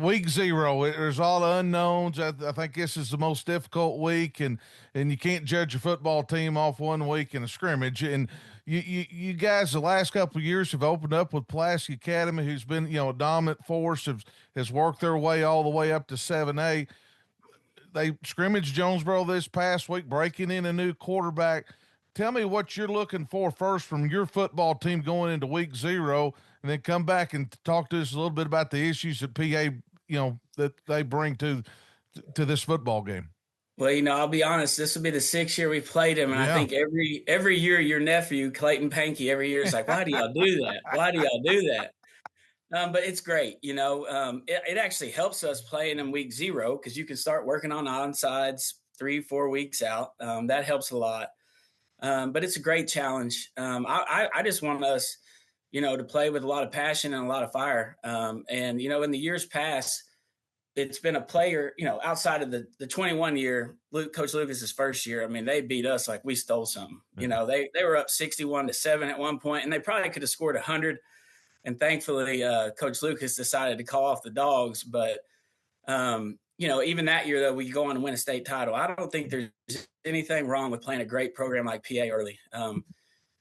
week 0. There's all the unknowns. I think this is the most difficult week, and you can't judge a football team off one week in a scrimmage. And you guys, the last couple of years, have opened up with Pulaski Academy, who's been a dominant force, has worked their way all the way up to 7A. They scrimmaged Jonesboro this past week, breaking in a new quarterback. Tell me what you're looking for first from your football team going into week 0, and then come back and talk to us a little bit about the issues that PA, that they bring to this football game. Well, I'll be honest, this will be the 6th year we've played him. And I think every year your nephew, Clayton Pankey, every year is like, why do y'all do that? Why do y'all do that? But it's great. It actually helps us playing in week 0 because you can start working on onsides 3-4 weeks out. That helps a lot. But it's a great challenge. I just want us, to play with a lot of passion and a lot of fire. And, in the years past, it's been a player, outside of the 21 year, Coach Lucas's first year. I mean, they beat us like we stole something. They were up 61-7 at one point, and they probably could have scored 100. And thankfully, Coach Lucas decided to call off the dogs. But, even that year, though, we go on to win a state title. I don't think there's anything wrong with playing a great program like PA early,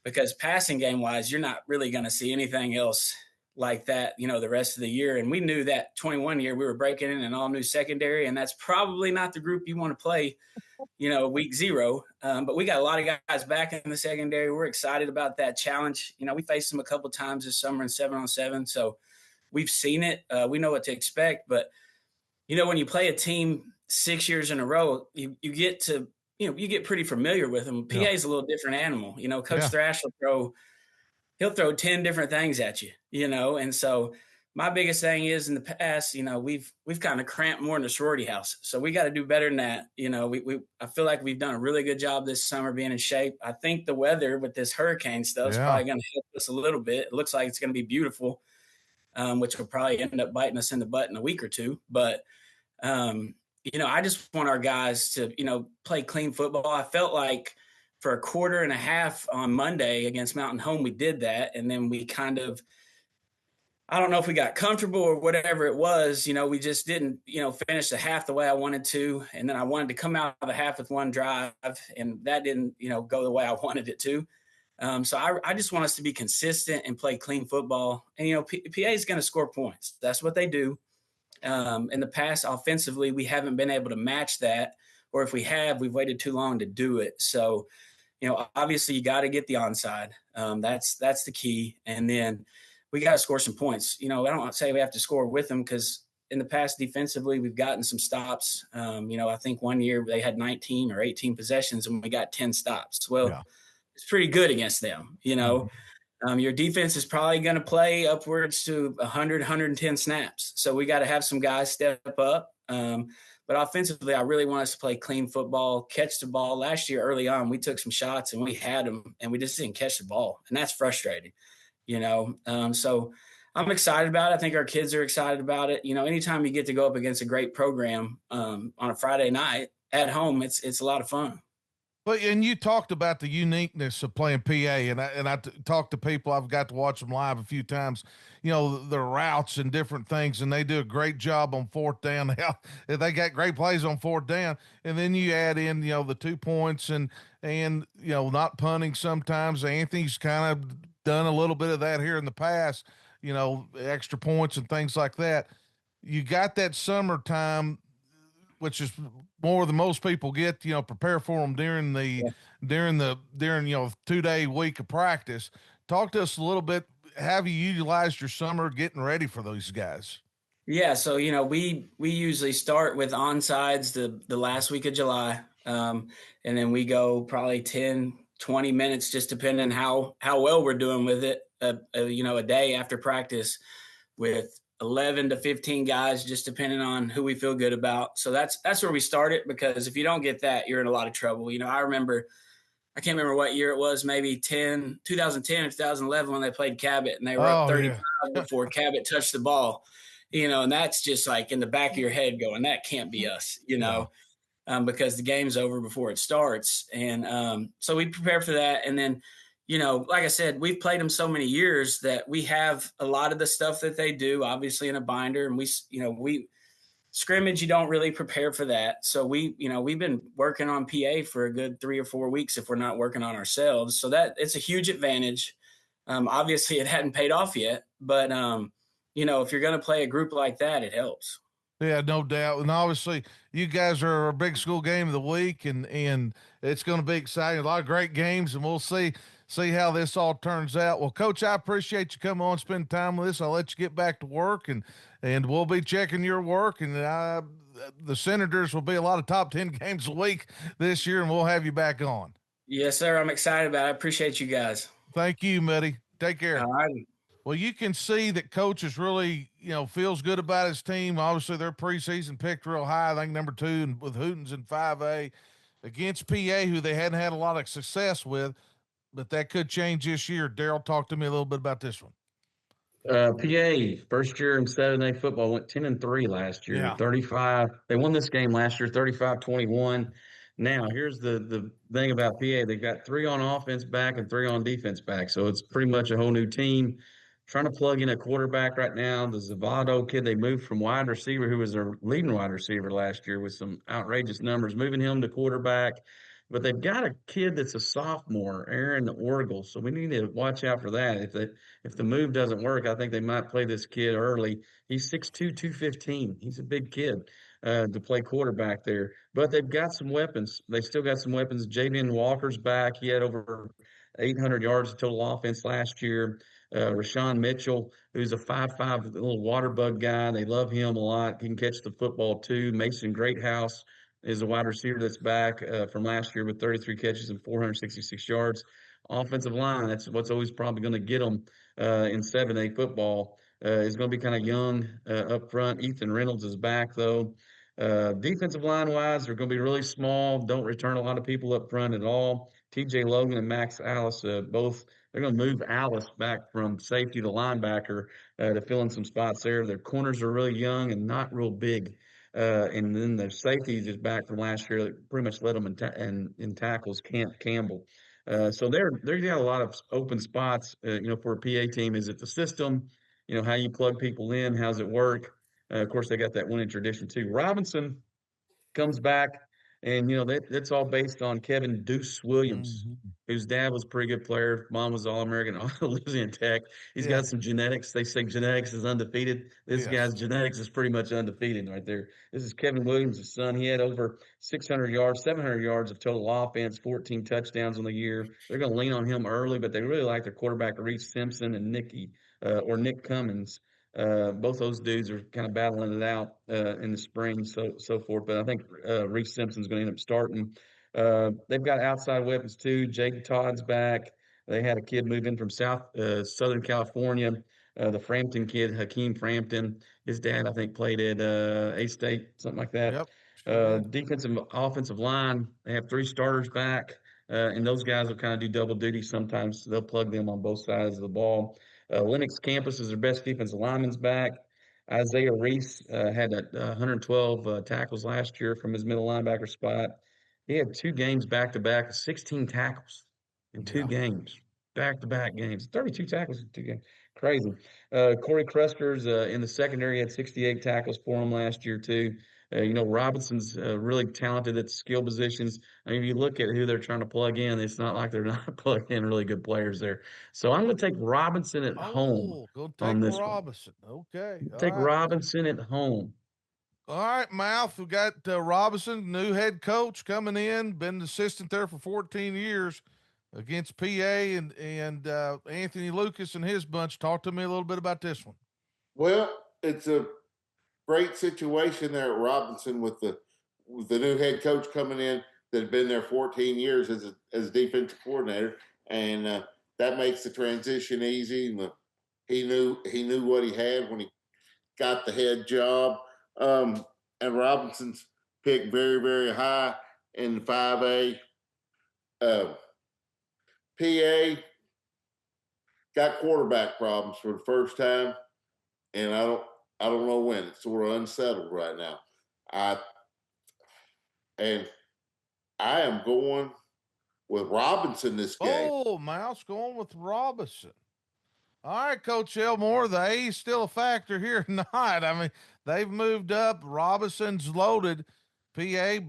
because passing game-wise, you're not really going to see anything else like that, the rest of the year. And we knew that 21 year we were breaking in an all-new secondary, and that's probably not the group you want to play, week 0. But we got a lot of guys back in the secondary. We're excited about that challenge. We faced them a couple of times this summer in 7-on-7, so we've seen it. We know what to expect. But, when you play a team 6 years in a row, you get to, you get pretty familiar with them. PA is a little different animal. Coach Thrash will throw he'll throw 10 different things at you, you know? And so my biggest thing is in the past, you know, we've kind of cramped more in the sorority house. So we got to do better than that. You know, I feel like we've done a really good job this summer being in shape. I think the weather with this hurricane stuff is Yeah. probably going to help us a little bit. It looks like it's going to be beautiful, which will probably end up biting us in the butt in a week or two. But, you know, I just want our guys to, you know, play clean football. I felt like for a quarter and a half on Monday against Mountain Home, we did that. And then we kind of, I don't know if we got comfortable or whatever it was, you know, we just didn't, you know, finish the half the way I wanted to. And then I wanted to come out of the half with one drive, and that didn't, you know, go the way I wanted it to. So I just want us to be consistent and play clean football. And, you know, PA is going to score points. That's what they do. In the past, offensively, we haven't been able to match that. Or if we have, we've waited too long to do it. So, you know, obviously you got to get the onside. That's the key. And then we got to score some points. You know, I don't say we have to score with them, because in the past defensively, we've gotten some stops. You know, I think one year they had 19 or 18 possessions and we got 10 stops. Well, Yeah. It's pretty good against them. You know, your defense is probably going to play upwards to 100, 110 snaps. So we got to have some guys step up. But offensively, I really want us to play clean football, catch the ball. Last year, early on, we took some shots and we had them and we just didn't catch the ball. And that's frustrating, you know? So I'm excited about it. I think our kids are excited about it. You know, anytime you get to go up against a great program on a Friday night at home, it's a lot of fun. But and you talked about the uniqueness of playing PA, and I talked to people. I've got to watch them live a few times. You know, their routes and different things, and they do a great job on fourth down. They got great plays on fourth down, and then you add in, you know, the 2 points and you know, not punting sometimes. Anthony's kind of done a little bit of that here in the past. You know, extra points and things like that. You got that summertime, which is more than most people get, you know, prepare for them during you know, 2-day week of practice. Talk to us a little bit. Have you utilized your summer getting ready for those guys? Yeah. So, you know, we usually start with onsides the last week of July. And then we go probably 10, 20 minutes, just depending how well we're doing with it, you know, a day after practice with 11 to 15 guys, just depending on who we feel good about. So that's where we start it, because if you don't get that, you're in a lot of trouble. You know, I can't remember what year it was, maybe 2010 or 2011 when they played Cabot and they were up 35 before Cabot touched the ball, you know, and that's just like in the back of your head going, that can't be us, you know, because the game's over before it starts. And so we prepare for that. And then, you know, like I said, we've played them so many years that we have a lot of the stuff that they do, obviously in a binder. And we scrimmage, you don't really prepare for that. So we've been working on PA for a good 3 or 4 weeks if we're not working on ourselves. So that it's a huge advantage. Obviously it hadn't paid off yet, but you know, if you're going to play a group like that, it helps. Yeah, no doubt. And obviously you guys are a big school game of the week, and it's going to be exciting. A lot of great games, and we'll see how this all turns out. Well, Coach, I appreciate you coming on, spending time with us. I'll let you get back to work, and we'll be checking your work. And the Senators will be a lot of top 10 games a week this year, and we'll have you back on. Yes, sir. I'm excited about it. I appreciate you guys. Thank you, Muddy. Take care. All right. Well, you can see that Coach is really, you know, feels good about his team. Obviously, their preseason picked real high. I think number 2 and with Hootens in 5A against PA, who they hadn't had a lot of success with, but that could change this year. Daryl, talk to me a little bit about this one. PA first year in 7A football went 10-3 last year. Yeah. 35. They won this game last year, 35-21. Now, here's the thing about PA. They've got 3 on offense back and 3 on defense back. So it's pretty much a whole new team. Trying to plug in a quarterback right now. The Zavado kid, they moved from wide receiver, who was their leading wide receiver last year with some outrageous numbers, moving him to quarterback. But they've got a kid that's a sophomore, Aaron Orgel. So we need to watch out for that. If the move doesn't work, I think they might play this kid early. He's 6'2", 215. He's a big kid to play quarterback there. But they've got some weapons. They still got some weapons. Jaden Walker's back. He had over 800 yards of total offense last year. Rashawn Mitchell, who's a 5'5" little water bug guy. They love him a lot. He can catch the football too. Mason Greathouse is a wide receiver that's back from last year with 33 catches and 466 yards. offensive line. That's what's always probably going to get them in 7A football. Is going to be kind of young up front. Ethan Reynolds is back though. Defensive line wise, they're going to be really small. Don't return a lot of people up front at all. TJ Logan and Max Alice both. They're going to move Alice back from safety to linebacker to fill in some spots there. Their corners are really young and not real big. And then the safeties is back from last year that pretty much led them in tackles, Camp Campbell. So they're got a lot of open spots, for a PA team. Is it the system? How you plug people in, how's it work? Of course, they got that winning tradition too. Robinson comes back, and that's all based on Kevin Deuce Williams, whose dad was a pretty good player, mom was All-American, lives in Tech. He's got some genetics. They say genetics is undefeated. This guy's genetics is pretty much undefeated right there. This is Kevin Williams' son. He had over 600 yards, 700 yards of total offense, 14 touchdowns on the year. They're going to lean on him early, but they really like their quarterback, Reese Simpson and Nick Cummins. Both those dudes are kind of battling it out in the spring, so forth. But I think Reese Simpson's going to end up starting. They've got outside weapons too. Jake Todd's back. They had a kid move in from Southern California. The Frampton kid, Hakeem Frampton. His dad, I think, played at A-State, something like that. Yep. Defensive, offensive line. They have 3 starters back, and those guys will kind of do double duty sometimes. They'll plug them on both sides of the ball. Lennox Campus is their best defensive lineman's back. Isaiah Reese had 112 tackles last year from his middle linebacker spot. He had 2 games back-to-back, 16 tackles in 2 games, back-to-back games, 32 tackles in 2 games. Crazy. Corey Crusters in the secondary had 68 tackles for him last year too. Robinson's really talented at skill positions. I mean, if you look at who they're trying to plug in, it's not like they're not plugging in really good players there. So I'm going to take Robinson at home Go take on this Robinson. one. Okay. Take Robinson at home. All right, Mouth. We got Robinson, new head coach coming in, been an assistant there for 14 years against PA and Anthony Lucas and his bunch. Talk to me a little bit about this one. Well, it's a great situation there at Robinson with the new head coach coming in that had been there 14 years as defensive coordinator, and that makes the transition easy. He knew what he had when he got the head job. And Robinson's picked very, very high in the 5A. PA got quarterback problems for the first time, and I don't know when. It's sort of unsettled right now. I am going with Robinson this game. Oh, Mouse going with Robinson. All right, Coach Elmore, the A is still a factor here or not. I mean, they've moved up. Robinson's loaded. PA,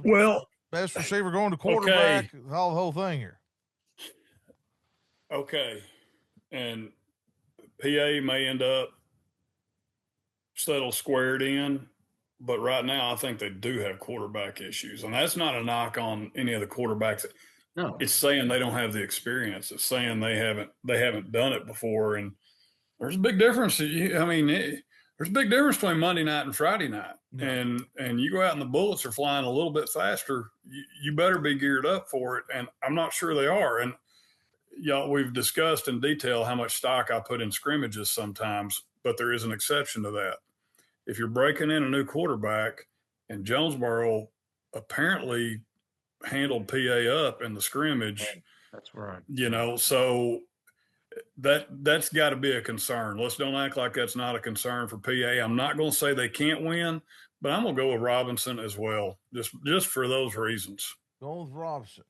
best receiver going to quarterback. Okay. The whole thing here. Okay. And PA may end up settle squared in, but right now I think they do have quarterback issues. And that's not a knock on any of the quarterbacks. No. It's saying they don't have the experience. It's saying they haven't done it before. And there's a big difference. There's a big difference between Monday night and Friday night. Yeah. And you go out and the bullets are flying a little bit faster. You better be geared up for it. And I'm not sure they are. And we've discussed in detail how much stock I put in scrimmages sometimes, but there is an exception to that. If you're breaking in a new quarterback, and Jonesboro apparently handled PA up in the scrimmage. That's right. So that's got to be a concern. Let's don't act like that's not a concern for PA. I'm not going to say they can't win, but I'm going to go with Robinson as well, just for those reasons. Going with Robinson.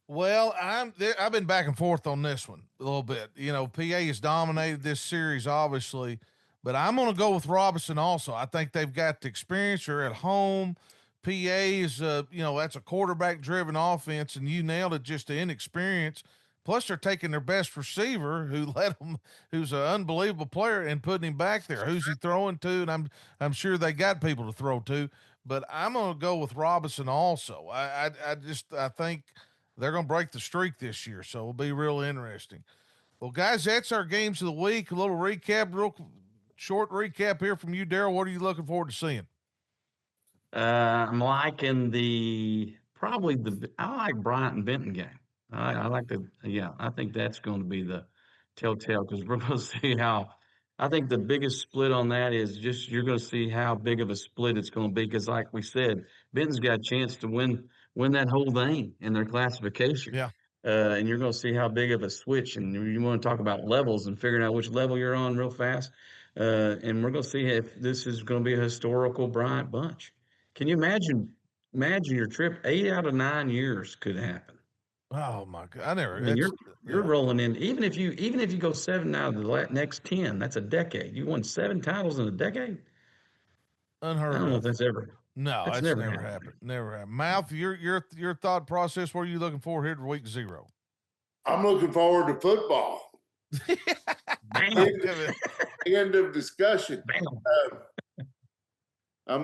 Well, I've been back and forth on this one a little bit. PA has dominated this series, obviously, but I'm going to go with Robinson also. I think they've got the experience. They're at home. PA is, that's a quarterback-driven offense, and you nailed it, just the inexperience. Plus, they're taking their best receiver, who's an unbelievable player, and putting him back there. Who's he throwing to? And I'm sure they got people to throw to, but I'm going to go with Robinson also. I think they're going to break the streak this year, so it'll be real interesting. Well, guys, that's our games of the week. A little recap, real short recap here from you, Daryl. What are you looking forward to seeing? I'm liking I like Bryant and Benton game. I like the, yeah, I think that's going to be the telltale because we're going to see how. I think the biggest split on that is just you're going to see how big of a split it's going to be because, like we said, Benton's got a chance to win that whole thing in their classification. Yeah. And you're going to see how big of a switch. And you want to talk about levels and figuring out which level you're on real fast. And we're going to see if this is going to be a historical Bryant bunch. Can you imagine your trip? 8 out of 9 years could happen. Oh my God. I never, I mean, it's, you're yeah, rolling in. Even if you go 7 out of the next 10, that's a decade. You won 7 titles in a decade. I unheard don't know if of. No, that's it's never never happened. happened. Never happened. Mouth, your thought process. What are you looking for here to week 0? I'm looking forward to football. Bam, End of discussion. bam.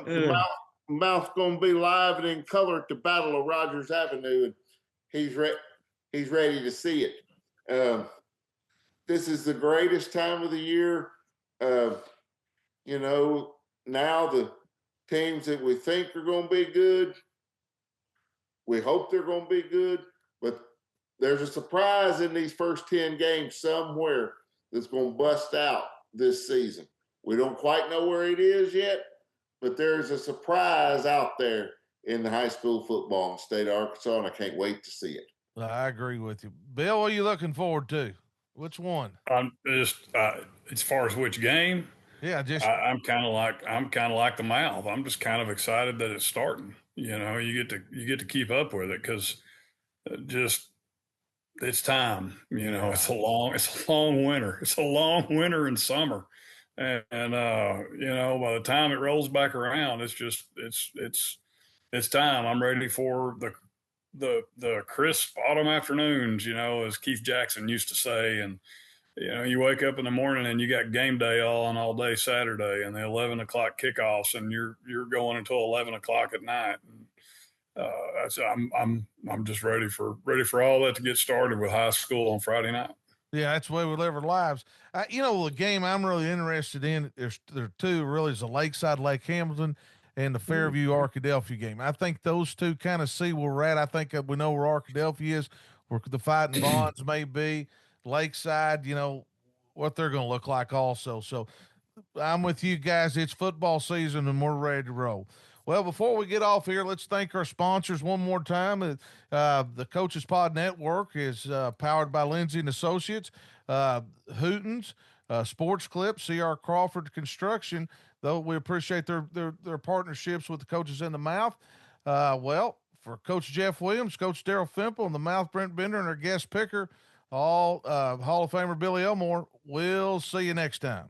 The mouth's going to be live and in color at the Battle of Rogers Avenue, and he's ready to see it. This is the greatest time of the year. You know, now the teams that we think are going to be good, we hope they're going to be good, but there's a surprise in these first 10 games somewhere that's going to bust out this season. We don't quite know where it is yet, but there's a surprise out there in the high school football in the state of Arkansas, and I can't wait to see it. I agree with you. Bill, what are you looking forward to? Which one? I'm just as far as which game, Yeah, just I'm kind of like the mouth. I'm just kind of excited that it's starting. You know, you get to keep up with it because just it's time. You know, it's a long winter. It's a long winter and summer, and you know, by the time it rolls back around, it's time. I'm ready for the crisp autumn afternoons. You know, as Keith Jackson used to say, and you know, you wake up in the morning and you got game day on all day Saturday, and the 11 o'clock kickoffs, and you're going until 11 o'clock at night. And, I'm just ready for all that to get started with high school on Friday night. yeah, that's the way we live our lives. You know, the game I'm really interested in, there are two really, is the Lakeside Lake Hamilton and the Fairview Arkadelphia game. I think those two kind of see where we're at. I think we know where Arkadelphia is, where the Fighting Bonds may be. Lakeside, you know, what they're going to look like also. So I'm with you guys. It's football season and we're ready to roll. Well, before we get off here, let's thank our sponsors one more time. The Coaches Pod Network is powered by Lindsay and Associates, Hootens, Sports Clip, C.R. Crawford Construction. Though we appreciate their partnerships with the Coaches in the Mouth. Well, for Coach Jeff Williams, Coach Daryl Fimple, and the Mouth Brent Bender, and our guest picker, all Hall of Famer Billy Elmore. We'll see you next time.